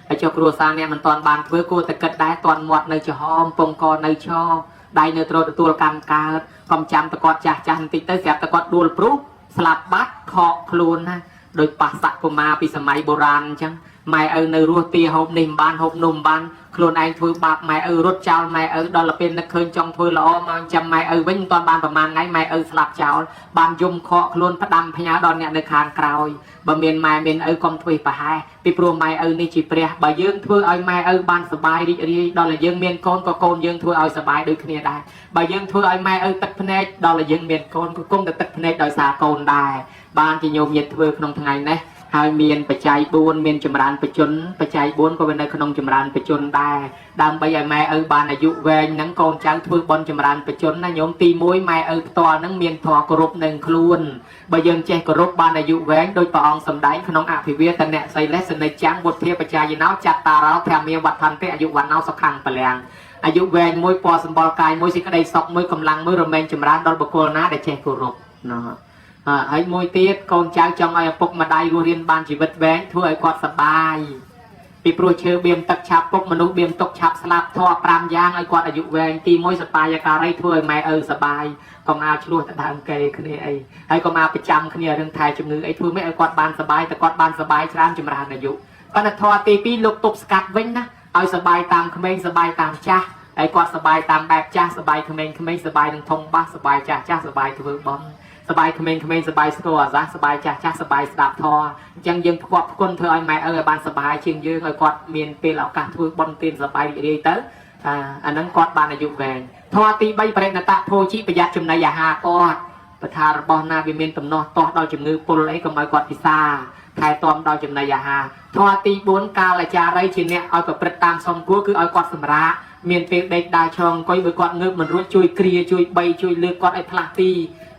ើហើយចុះគ្រួសារអ្នកមិនតាន់បានធ្វើគួរតែគិតដែរតាន់មាត់នៅចំហមពងកនៅឆដៃនៅត្រទទួលកម្មកើតកុំចាំតគាត់ចាស់បន្តិចទៅស្រាប់តែគាត់ដួលព្រុសស្លាប់បាត់ខកខ្លួនណាដោយប៉ះសកុមារពីសម័យបុរាណអញ្ចឹងម៉ែឪនៅរស់ទាហូបនេះមិនបានហូបនោះមិនបាន ខ្លួនឯងធ្វើបាបម៉ែឪរត់ចោលម៉ែឪដល់ទៅពេលនឹកឃើញចង់ធ្វើល្អមកចាំម៉ែឪវិញមិនទាន់បានប្រហែលថ្ងៃម៉ែឪស្លាប់ចោលបានយំខកខ្លួនផ្ដាំផ្ញើដល់អ្នកនៅខាងក្រោយបើមានម៉ែមានឪកុំធ្វើប្រហែសពីព្រោះម៉ែឪនេះជាព្រះបើយើងធ្វើឲ្យម៉ែឪបានសុបាយរីករាយដល់តែយើងមានកូនក៏កូនយើងធ្វើឲ្យសុបាយដូចគ្នាដែរបើយើងធ្វើឲ្យម៉ែឪទឹកភ្នែកដល់តែយើងមានកូនក៏គង់តែទឹកភ្នែកដោយសារកូនដែរបានជាញោមញាតិធ្វើក្នុងថ្ងៃនេះហើយមានបច្ច័យ4មានចម្រើនបច្ចុប្បន្នបច្ច័យ4ក៏វានៅក្នុងចម្រើនបច្ចុប្បន្នដែរដើម្បីឲ្យម៉ែឪបានអាយុវែងហ្នឹងកូនចៅធ្វើបន់ចម្រើនបច្ចុប្បន្នណាញោមទី1ម៉ែឪផ្ទាល់ហ្នឹងមានធម៌គោរពនឹងខ្លួនបើយើងចេះគោរពបានអាយុវែងដោយព្រះអង្គសម្ដែងក្នុងអភិវាទនៈសីលេសនិច្ចាំវុធាបច្ចាយិណោចត្តារោធម្មវត្ថន្តិអាយុវណ្ណោសុខੰបលាំងអាយុវែងមួយពណ៌សម្បល់កាយមួយសេចក្តីសុខមួយកម្លាំងមួយរមែងចម្រើនដល់បុគ្គលណាដែលចេះគោរពណាហើយមួយទៀតកូនចៅចង់ឲ្យឪពុកម្ដាយរស់រៀនបានជីវិតវែងធ្វើឲ្យគាត់សប្បាយពីព្រោះឈើបៀមទឹកឆាប់ពុកមនុស្សបៀមទុកឆាប់ស្លាប់ធម៌5យ៉ាងឲ្យគាត់អាយុវែងទី1សបាយការីធ្វើឲ្យម៉ែឪសបាយកុំឲ្យឆ្លោះទៅដើមគេគ្នាអីហើយកុំឲ្យប្រចាំគ្នារឿងថែជំងឺអីធ្វើមិនឲ្យគាត់បានសបាយតែគាត់បានសបាយច្រើនចម្រើនអាយុប៉ុន្តែធម៌ទី2លោកទប់ស្កាត់វិញណាឲ្យសបាយតាមក្មេងសបាយតាមចាស់ហើយគាត់សបាយតាមបែបចាស់សបាយក្មេងៗសបាយនឹងធំបាសសបាយចាស់ចាស់សបាយធ្វើបន់សបាយក្មេងៗសបាយស្គាល់អាសាសបាយចាស់ចាស់សបាយស្ដាប់ធម៌អញ្ចឹងយើងផ្គប់ផ្គុនធ្វើឲ្យម៉ែឪឲ្យបានសបាយជាងយើងឲ្យគាត់មានពេលឱកាសធ្វើបន់ទានសបាយរីករាយទៅអាហ្នឹងគាត់បានអាយុវែងធម៌ទី3បរិណតៈភោជីប្រយ័ត្នចំណីអាហារគាត់បើថារបស់ណាវាមានទំនាស់ទាស់ដល់ជំងឺពុលអីកុំឲ្យគាត់ពិសាថែទាំដល់ចំណីអាហារធម៌ទី4កាលអាចារ្យជាអ្នកឲ្យប្រព្រឹត្តតាមសមគួរគឺឲ្យគាត់សម្រាកមានពេលដេកដើរឆ្លងអង្គុយបើគាត់ងើបមិនរួចជួយគ្រាជួយបីជួយលើកគាត់ឲ្យផ្លាស់ទី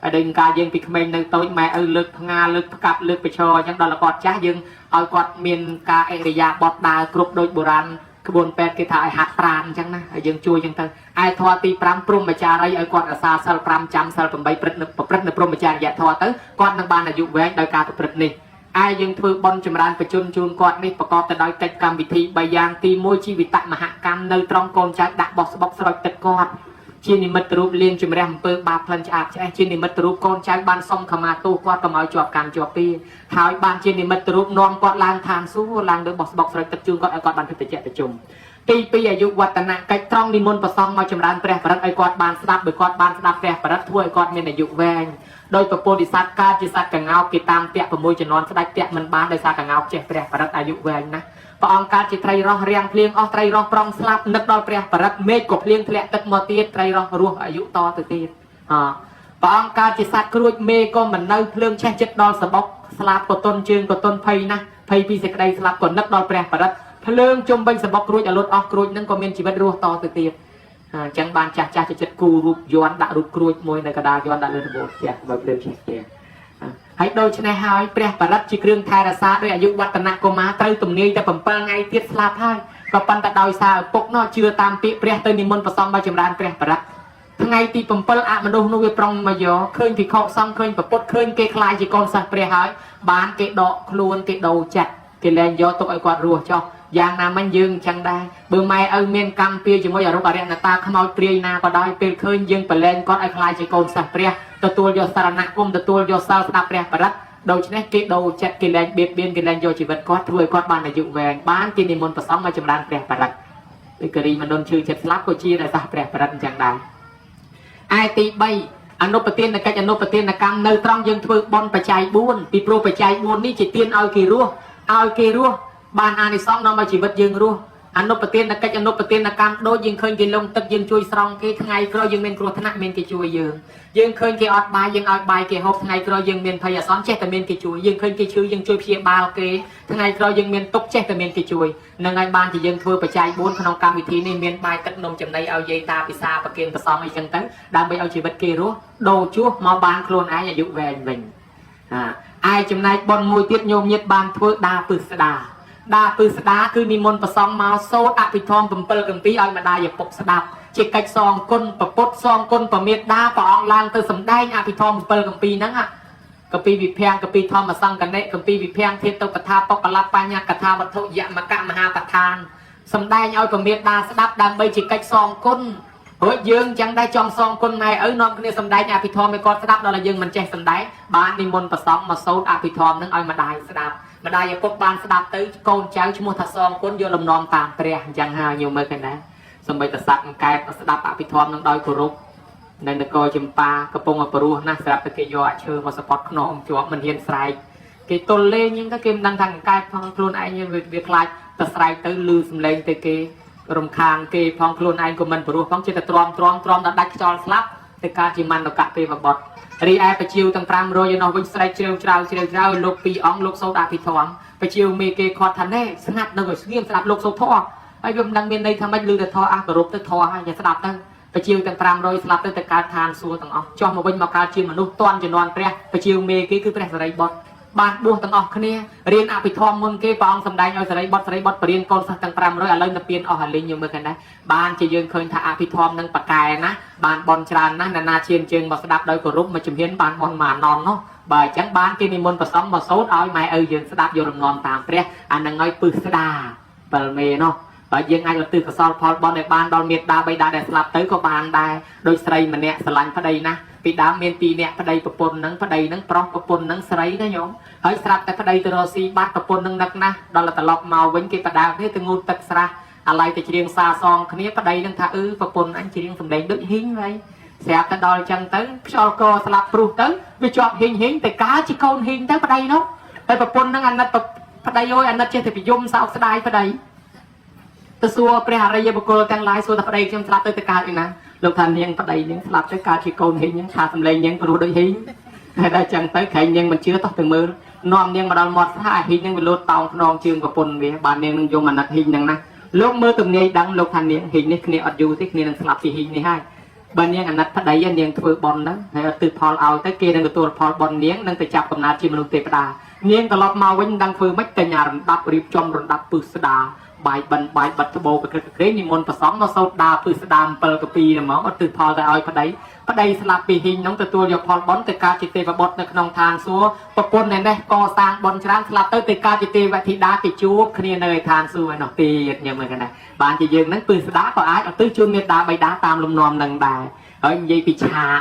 ឲ្យដូចការយើងពីក្មេងនៅតូចម៉ែឪលើកផ្ងាលើកផ្កាប់លើកបឈរអញ្ចឹងដល់គាត់ចាស់យើងឲ្យគាត់មានការអរិយាបថដើរគ្រប់ដូចបុរាណក្បួនពេទ្យគេថាឲ្យហាត់ប្រាណអញ្ចឹងណាហើយយើងជួយអញ្ចឹងទៅឯធម៌ទី5ព្រហ្មចារីឲ្យគាត់រក្សាសិល5ចាំសិល8ប្រព្រឹត្តនៅព្រហ្មចារីយធម៌ទៅគាត់នឹងបានអាយុវែងដោយការប្រព្រឹត្តនេះឯយើងធ្វើបន់ចម្រើនបច្ចុប្បន្នជូនគាត់នេះប្រកបទៅដោយកិច្ចកម្មវិធី3យ៉ាងទី1ជីវិតមហកម្មនៅត្រង់កូនចៅដាក់បោះស្បុកស្រោចទឹកគាត់ជានិមិត្តរូបលៀងជំរះអំពើបាបផ្លិនឆ្អាបឆ្អេះជានិមិត្តរូបកូនចៅបានសុំខមាទោសគាត់កុំឲ្យជាប់កម្មជាប់ពីហើយបានជានិមិត្តរូបនាំគាត់ឡើងឋានសួគ៌ឡើងលើបោះស្បុកស្រោចទឹកជូនគាត់ឲ្យគាត់បានពិតជាប្រជុំទី2អាយុវឌ្ឍនៈកិច្ចត្រង់និមន្តប្រសងមកចម្រើនព្រះបរិត្តឲ្យគាត់បានស្ដាប់បើគាត់បានស្ដាប់ព្រះបរិត្តធ្វើឲ្យគាត់មានអាយុវែងដោយប្រពោធិសត្វកើតជាសត្វកង្កោបគេតាមតាក់6ជំនាន់ស្ដេចតាក់មិនបានដោយសារកង្កោបចេះព្រះបរិត្តអាយុវែងណាព្រះអង្គកើតជាត្រីរស់រាំងភ្លៀងអស់ត្រីរស់ប្រងស្លាប់នឹកដល់ព្រះបរិត្តមេឃក៏ភ្លៀងធ្លាក់ទឹកមកទៀតត្រីរស់រស់អាយុតទៅទៀតព្រះអង្គកើតជាសត្វគ្រួចមេក៏មិននៅភ្លើងឆេះចិត្តដល់សបុកស្លាប់ក៏ទន់ជើងក៏ទន់ភ័យណាស់ភ័យពីសេចក្តីស្លាប់ក៏នឹកដល់ព្រះបរិត្តភ្លើងជុំវិញសបុកគ្រួចឲ្យលត់អស់គ្រួចនឹងក៏មានជីវិតរស់តទៅទៀតអញ្ចឹងបានចាស់ចាស់ចិត្តគូរូបយ័ន្តដាក់រូបគ្រួចមួយនៅកណ្ដាលយ័ន្តដាក់លើរបូតផ្ទះបើព្រមជាផ្ទះហើយដូច្នេះហើយព្រះបរិត្តជាគ្រឿងថែរក្សាដោយអាយុវឌ្ឍនកុមារត្រូវទំនាយតែ7ថ្ងៃទៀតស្លាប់ហើយក៏ប៉ុន្តែដោយសារឪពុកនោះជឿតាមពាក្យព្រះទៅនិមន្តប្រសំមកចម្រើនព្រះបរិត្តថ្ងៃទី7អមនុស្សនោះវាប្រុងមកយកឃើញភិក្ខុសង្ឃឃើញប្រពុតឃើញគេខ្លាចជាកូនសិស្សព្រះហើយបានគេដកខ្លួនគេដូរចិត្តគេលែងយកទុកឲ្យគាត់រស់ចុះយ៉ាងណាមិញយើងអញ្ចឹងដែរបើម៉ែឪមានកម្មពៀជាមួយអរុបអរិយនតាខ្មោចព្រាយណាក៏ដោយពេលឃើញយើងប្រឡែងគាត់ឲ្យខ្លាចជាកូនសិស្សព្រះទទួលយកសារណគមទទួលយកសិលស្ដាប់ព្រះបរិត្តដូច្នេះគេដូរចិត្តគេលែងបៀតបៀនគេលែងយកជីវិតគាត់ធ្វើឲ្យគាត់បានអាយុវែងបានគេនិមន្តប្រសងមកចម្រើនព្រះបរិត្តដូចករីមណ្ឌលឈឺចិត្តស្លាប់ក៏ជាដោយសារព្រះបរិត្តអញ្ចឹងដែរឯទី3អនុប្រទានកិច្ចអនុប្រទានកម្មនៅត្រង់យើងធ្វើបន់បច្ច័យ4ពីព្រោះបច្ច័យ4នេះជាទានឲ្យគេរស់បានអានិសង្សនាំឲ្យជីវិតយើងរស់អនុប្រទានកិច្ចអនុប្រទានកម្មដូចយើងឃើញគេលងទឹកយើងជួយស្រង់គេថ្ងៃក្រោយយើងមានគ្រោះថ្នាក់មានគេជួយយើងឃើញគេអត់បាយយើងឲ្យបាយគេហូបថ្ងៃក្រោយយើងមានភ័យអាសន្នចេះតែមានគេជួយយើងឃើញគេឈឺយើងជួយព្យាបាលគេថ្ងៃក្រោយយើងមានទុក្ខចេះតែមានគេជួយនឹងហើយបានជាយើងធ្វើបច្ច័យ4ក្នុងកម្មវិធីនេះមានបាយទឹកនំចំណីឲ្យយាយតាពិសាប្រគិនប្រសងអីចឹងទៅដើម្បីឲ្យជីវិតគេរស់ដូរជួសមកបានខ្លួនឯងអាយុវែងវិញឯចំណែកប៉ុនមួយទៀតញោមញាតបានធ្វើដាពឹសស្ដាគឺនិមន្តប្រសងមកសូត្រអភិធម្ម7គម្ពីរឲ្យម្ដាយឪពុកស្ដាប់ជាកិច្ចសងគុណប្រពុតសងគុណប្រមេត្តាព្រះអង្គឡើងទៅសម្ដែងអភិធម្ម7គម្ពីរហ្នឹងគម្ពីរវិភាំងគម្ពីរធម្មសង្កនិគម្ពីរវិភាំងធាតុកថាបកលបញ្ញកថាវត្ថុយមកៈមហាបឋានសម្ដែងឲ្យប្រមេត្តាស្ដាប់ដើម្បីជាកិច្ចសងគុណព្រោះយើងចឹងដែរចង់សងគុណម៉ែឪនាំគ្នាសម្ដែងអភិធម្មឲ្យគាត់ស្ដាប់ដល់តែយើងមិនចេះសម្ដែងបាននិមន្តប្រសងមកសូត្រអភិធម្មនឹងឲ្យម្ដាយស្ដាប់ ម្ដាយឪពុកបានស្ដាប់ទៅកូនចៅឈ្មោះថាសងគុណយកលំនាំតាមព្រះអញ្ចឹងហើយញោមមើលឃើញណាសម្បីតែសត្វអង្កែបស្ដាប់អភិធម្មនឹងដោយគោរពនៅនគរចម្ប៉ាកំពុងអបរោះណាស្រាប់តែគេយកអាឈើមកសពតខ្នងជាប់មិនហ៊ានស្រែកគេទល់លេងហ្នឹងទៅគេមិនដឹងថាអង្កែបផងខ្លួនឯងវាខ្លាចតែស្រែកទៅលឺសំឡេងទៅគេរំខានគេផងខ្លួនឯងក៏មិនបរោះផងចិត្តតែទ្រាំដល់ដាច់ខ្យល់ស្លាប់ទៅកើតជាមន្តកៈទេវបុត្ររីឯបជាវទាំង500ឯនោះវិញស្រែកជ្រាវច្រាវលោក2អង្គលោកសូត្រអភិធម្មបជាវមេគេខាត់ថាណែស្ងាត់នៅឲ្យស្ងៀមស្ដាប់លោកសូត្រធម៌ហើយវាមិនដឹងមានន័យថាម៉េចឮតែធម៌អះគោរពទៅធម៌ហើយស្ដាប់ទៅបជាវទាំង500ស្លាប់ទៅកើតឋានសួគ៌ទាំងអស់ចុះមកវិញមកកើតជាមនុស្សតាន់ជំនាន់ព្រះបជាវមេគេគឺព្រះសរិបុត្របានបួសទាំងអស់គ្នារៀនអភិធម្មមុនគេព្រះអង្គសម្ដែងឲ្យសរិបុត្របរៀនកូនសិស្សទាំង500ឥឡូវទៅពៀនអស់ហើយលេងយើងមើលឃើញដែរបានជាយើងឃើញថាអភិធម្មនឹងបកែណាបានបនច្រើនណាស់ណានាឈានជើងមកស្ដាប់ដោយគោរពមកជំហានបានបនមកណននោះបើអញ្ចឹងបានគេនិមន្តប្រសំមកសូត្រឲ្យម៉ែឪយើងស្ដាប់យករំលំតាមព្រះអានឹងឲ្យពឹសស្ដា7មេនោះបើយើងអាចឧទ្ទិសកុសលផលបនឲ្យបានដល់មេត្តាបិតាដែលស្លាប់ទៅក៏បានដែរដោយស្រីម្នាក់ស្រឡាញ់ប្តីណាពីដើមមាន2នាក់ប្តីប្រពន្ធនឹងប្តីនឹងប្រុសប្រពន្ធនឹងស្រីណាញោមហើយស្រាប់តែប្តីទៅរកស៊ីបាត់ប្រពន្ធនឹងនឹកណាស់ដល់ត្រឡប់មកវិញគេបដាគ្នាទៅងូតទឹកស្រះអាឡ័យទៅច្រៀងសាសងគ្នាប្តីនឹងថាប្រពន្ធអញច្រៀងសំឡេងដូចហ៊ីងហើយស្រាប់តែដល់អញ្ចឹងទៅខ្យល់កស្លាប់ព្រោះទៅវាជាប់ហ៊ីងទៅកើតជាកូនហ៊ីងទៅប្តីនោះហើយប្រពន្ធនឹងអាណិតប្តីអើយអាណិតចេះតែពីយំសោកស្ដាយប្តីទៅសួរព្រះអរិយបុគ្គលទាំងឡាយសួរថាប្តីខ្ញុំស្លាប់ទៅកើតឯណាលោកថានាងប្តីនាងស្លាប់ទៅកើតជាកូនហ៊ីងហ្នឹងថាសំឡេងនាងព្រោះដូចហ៊ីងហើយដល់ចឹងទៅក្រែងនាងមិនជឿតោះទៅមើលនាំនាងមកដល់មាត់ស្ថាហ៊ីងហ្នឹងវាលោតតោងខ្នងជើងប្រពន្ធវាបាននាងនឹងយំអាណិតហ៊ីងហ្នឹងណាលោកមើលទំនាយដឹងលោកថានាងហ៊ីងនេះគ្នាអត់យូរទេគ្នានឹងស្លាប់ជាហ៊ីងនេះហើយបើនាងអាណិតប្តីនាងធ្វើបន់ហ្នឹងហើយអត់ទិផលឲ្យទៅគេនឹងទទួលផលបន់នាងនឹងទៅចាប់កំណើតជាមនុស្សទេវតានាងត្រឡប់មកវិញដឹងធ្វើម៉េចតែញ៉ារំដាប់រៀបចំរំដាប់ពឹសស្ដាបាយបិណ្ឌបាយបិទត្បូងប្រក្រេនិមន្តប្រសំមកសូត្រដាពឹសស្ដាម7កពីហ្មងអត់ទិផលទៅឲ្យប្តីស្លាប់ពីហ៊ីងហ្នឹងទទួលយកផលបន់ទៅកើតជាទេវបុត្រនៅក្នុងឋានសួគ៌ប្រពន្ធនេះកសាងបន់ច្រើនស្លាប់ទៅកើតជាទេវធីតាគេជួបគ្នានៅឯឋានសួគ៌ឯនោះទៀតញ៉ឹងមើលกันដែរបានជាយើងហ្នឹងពឹសស្ដាក៏អាចអត់ទៅជូនមេត្តាបិតាតាមលំនាំនឹងដែរហើយនិយាយពីឆាក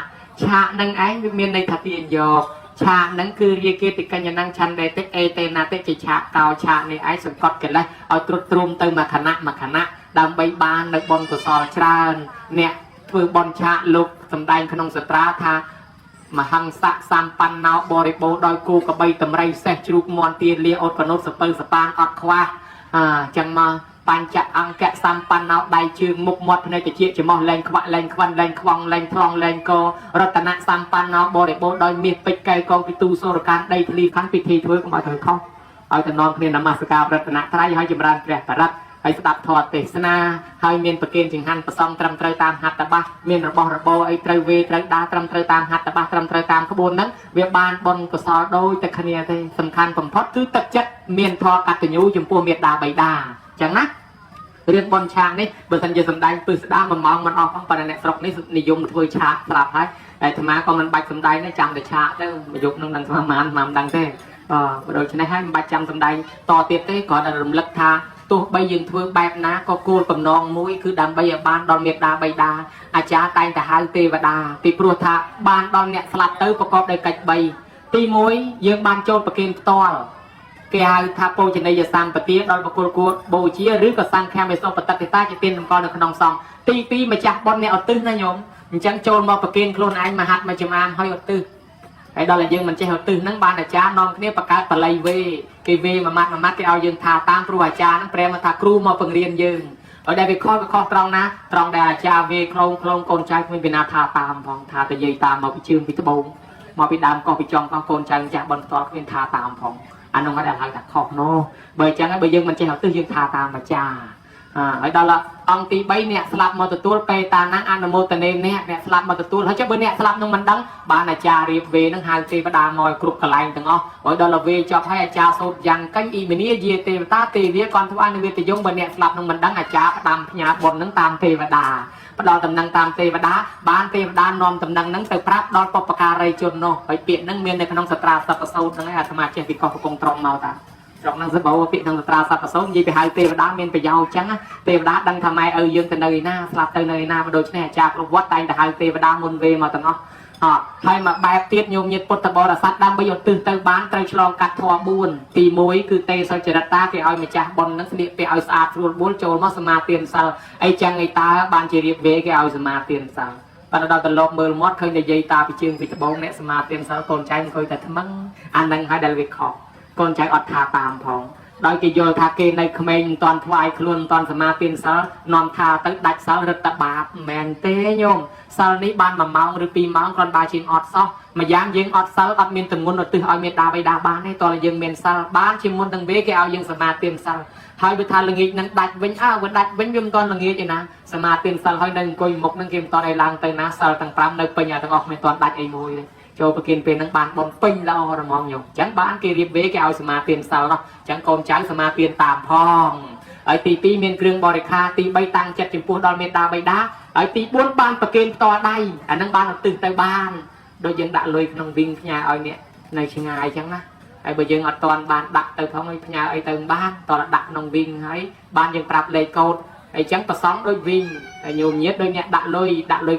ហ្នឹងឯងវាមានន័យថាទាញយកឆាកហ្នឹងគឺរាគេតិកញ្ញណੰឆន្ទេតិអេតេណាតិជាឆាកកោឆាកនេះឯងសង្កត់កិលេសឲ្យត្រុតត្រុំទៅមួយខណៈដើម្បីបាននៅបុណ្យកុសលច្រើនអ្នកធ្វើបុណ្យឆាកលោកសម្ដែងក្នុងសត្រាថាមហង្ស័កសម្បណ្ណោបរិបូរដោយគូកបីតម្រៃសេះជ្រូកមន់ទាលាអត់កណុតសពៅសប៉ានអត់ខ្វះចឹងមកបញ្ចអង្គៈសម្បណ្ណោដៃជើងមុខមាត់ភ្នែកតិចច្រមុះលែងខ្វាក់លែងខ្វិនលែងខ្វងលែងថ្លង់លែងករតនៈសម្បណ្ណោបរិបូរដោយមាសពេជ្រកែវកងពិទូសូរកានដីធ្លីខាន់ពិធីធ្វើកុំឲ្យត្រូវខុសឲ្យតំណងគ្នានមស្ការរតនត្រ័យឲ្យចម្រើនព្រះបរិត្តហើយស្ដាប់ធម៌ទេសនាហើយមានប្រគិនចង្ហាន់ប្រសំត្រឹមត្រូវតាមហត្ថបាសមានរបស់របរអីត្រូវវេត្រូវដាត្រឹមត្រូវតាមហត្ថបាសត្រឹមត្រូវតាមក្បួនហ្នឹងវាបានបុណ្យកុសលដូចតែគ្នាទេសំខាន់បំផុតគឺទឹកចិត្តមានធម៌កតញ្ញូចំពោះមេត្តាបិតាអញ្ចឹងណារៀនបនឆាកនេះបើមិនជាសំដែងពឹសស្ដាម1ម៉ោងមិនអស់ផងប៉ុន្តែអ្នកស្រុកនេះនិយមធ្វើឆាកស្រាប់ហើយតែអាត្មាក៏មិនបាច់សំដែងទេចាំតែឆាកទៅយុគនឹងដឹងស្មានមិនដឹងទេបើដូច្នេះហើយមិនបាច់ចាំសំដែងតទៀតទេគ្រាន់តែរំលឹកថាទោះបីយើងធ្វើបែបណាក៏គោលបំណងមួយគឺដើម្បីឲ្យបានដល់មេត្តាបិតាអាចារ្យតែងតែហៅទេវតាពីព្រោះថាបានដល់អ្នកស្លាប់ទៅប្រកបដោយកិច្ច3ទី1យើងបានចូលប្រគិនផ្ទាល់គេហៅថាបូជនីយសម្បទាដល់បុគ្គលគួរបូជាឬក៏សង្ឃាមេសុបតតិតាជាទានតម្កល់នៅក្នុងសង្ឃទី2ម្ចាស់បុណ្យអ្នកឧទ្ទិសណាញោមអញ្ចឹងចូលមកប្រគិនខ្លួនឯងមហាត់មកចំអាមហើយឧទ្ទិសហើយដល់តែយើងមិនចេះឧទ្ទិសហ្នឹងបានអាចារ្យនាំគ្នាបង្កើតបល័យវេគេវេមួយម៉ាត់គេឲ្យយើងថាតាមព្រោះអាចារ្យហ្នឹងប្រែមកថាគ្រូមកបង្រៀនយើងហើយដែលវាខុសត្រង់ណាត្រង់ដែលអាចារ្យវេខ្លងកូនចៅគ្មានពីណាថាតាមផងថាទៅយាយតាមមកពីជើងពីត្បូងមកពីដើមកោះពីចុងកោះកូនចៅចាស់បនផ្ទាល់គ្មានថាតាមផងអានោះគាត់ហៅថាខុសនោះបើអញ្ចឹងបើយើងមិនចេះឧទ្ទិសយើងថាតាមអាចារ្យហើយដល់អង្គទី3អ្នកស្លាប់មកទទួលបេតាណាអនុមោទនេអ្នកស្លាប់មកទទួលហើយចុះបើអ្នកស្លាប់នឹងមិនដឹងបានអាចារ្យរៀបវេនឹងហៅទេវតាមកគ្រប់កន្លែងទាំងអស់ហើយដល់វេចប់ហើយអាចារ្យសូត្រយ៉ាងកញ្ញអ៊ីមនីយាទេវតាទេវាគាត់ធ្វើអនុវេទយងបើអ្នកស្លាប់នឹងមិនដឹងអាចារ្យផ្ដាំផ្ញើបុណ្យនឹងតាមទេវតាផ្ដល់តំណែងតាមទេវតាបានទេវតានាំតំណែងហ្នឹងទៅប្រាប់ដល់បុព្វការីជននោះហើយពាក្យហ្នឹងមាននៅក្នុងសត្រាសព្ទសោតហ្នឹងឯងអាត្មាចេះពីកោះកំពង់ត្រង់មកតាត្រង់ហ្នឹងសិបោពាក្យក្នុងសត្រាសព្ទសោតនិយាយពីហៅទេវតាមានប្រយោជន៍អញ្ចឹងទេវតាដឹងថាម៉ែឪយើងទៅនៅឯណាស្លាប់ទៅនៅឯណាដូច្នេះអាចារ្យគ្រប់វត្តតែងតែហៅទេវតាមុនវេមកទាំងអស់ ហើយមកបែបទៀតញោមញាតពុទ្ធបរិស័ទដើម្បីឲ្យទិសទៅបានត្រូវឆ្លងកាត់ធម៌4ទី1គឺទេសុចរិតាគេឲ្យម្ចាស់បុណ្យនឹងស្លៀកពាក់ឲ្យស្អាតស្រួលបួលចូលមកសមាទានសិលអីចឹងឯតើបានជារៀបវេគេឲ្យសមាទានសិលប៉ុន្តែដល់ទៅលោកមើលមាត់ឃើញតែយាយតាពីជើងពីត្បូងអ្នកសមាទានសិលកូនចៅអង្គុយតែថ្មឹងអានឹងឲ្យដែលវាខុសកូនចៅអត់ថាតាមផងដោយគេយល់ថាគេនៅក្មេងមិនតាន់ថ្វាយខ្លួនមិនតាន់សមាទានសិលនាំថាទៅដាច់សិលរឹតតែបាបមិនមែនទេញោមសិលនេះបាន1ម៉ោងឬ2ម៉ោងគ្រាន់បើជាអត់សោះម្យ៉ាងយើងអត់សិលអត់មានទម្ងន់ឧទ្ទិសឲ្យមេដាបៃតាបានទេតើយើងមានសិលបានជាមុនទាំងវេគេឲ្យយើងសមាទានសិលហើយបើថាល្ងាចនឹងដាច់វិញវាដាច់វិញវាមិនតាន់ល្ងាចទេណាសមាទានសិលហើយនៅអង្គុយមុខនឹងគេមិនតាន់ឲ្យឡើងទៅណាសិលទាំង5នៅពេញទាំងអស់មិនតាន់ដាច់អីមួយទេចូលប្រគិនពេលហ្នឹងបានបំពេញល្អរហ្មងញោមអញ្ចឹងបានគេរៀបវេគេឲ្យសមាទានសិលនោះអញ្ចឹងកូនចៅសមាទានតាមផងហើយទី2មានគ្រឿងបរិខាទី3តាំងចិត្តចំពោះដល់មេដាបៃតាហើយទី4បានប្រគិនផ្ទាល់ដៃអាហ្នឹងបានឧទ្ទិសទៅបានដូចយើងដាក់លុយក្នុងវិញផ្ញើឲ្យអ្នកនៅឆ្ងាយអញ្ចឹងណាហើយបើយើងអត់ទាន់បានដាក់ទៅផងឲ្យផ្ញើអីទៅបានតោះដាក់ក្នុងវិញហើយបានយើងប្រាប់លេខកូដអញ្ចឹងប្រសងដូចវិញហើយញោមញាតដូចអ្នកដាក់លុយ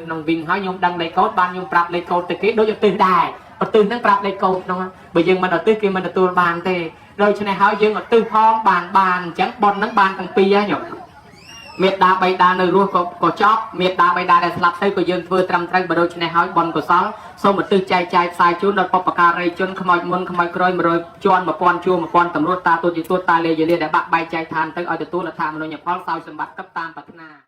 ក្នុងវិញហើយញោមដឹងលេខកូដបានញោមប្រាប់លេខកូដទៅគេដូចឧទ្ទិសដែរឧទ្ទិសហ្នឹងប្រាប់លេខកូដហ្នឹងបើយើងមិនឧទ្ទិសគេមិនទទួលបានទេដូច្នេះហើយយើងឧទ្ទិសផងបានអញ្ចឹងប៉ុនហ្នឹងបានទាំងពីរហើយញោមមេត្តាបៃតានៅរស់ក៏ចប់មេត្តាបៃតាដែលស្លាប់ទៅក៏យើងធ្វើត្រឹមត្រូវបើដូច្នេះហើយបុណ្យកុសលសូមឧទ្ទិសចែកចាយផ្សាយជូនដល់បុព្វការីជនខ្មោចមុនខ្មោចក្រោយ100ជាន់1000ជួរ1000តម្រួតតាទូចតាលេយលាដែលបាក់បែកចែកឋានទៅឲ្យទទួលអធិមនុញ្ញផលសោយសម្បត្តិកັບតាមប្រាថ្នា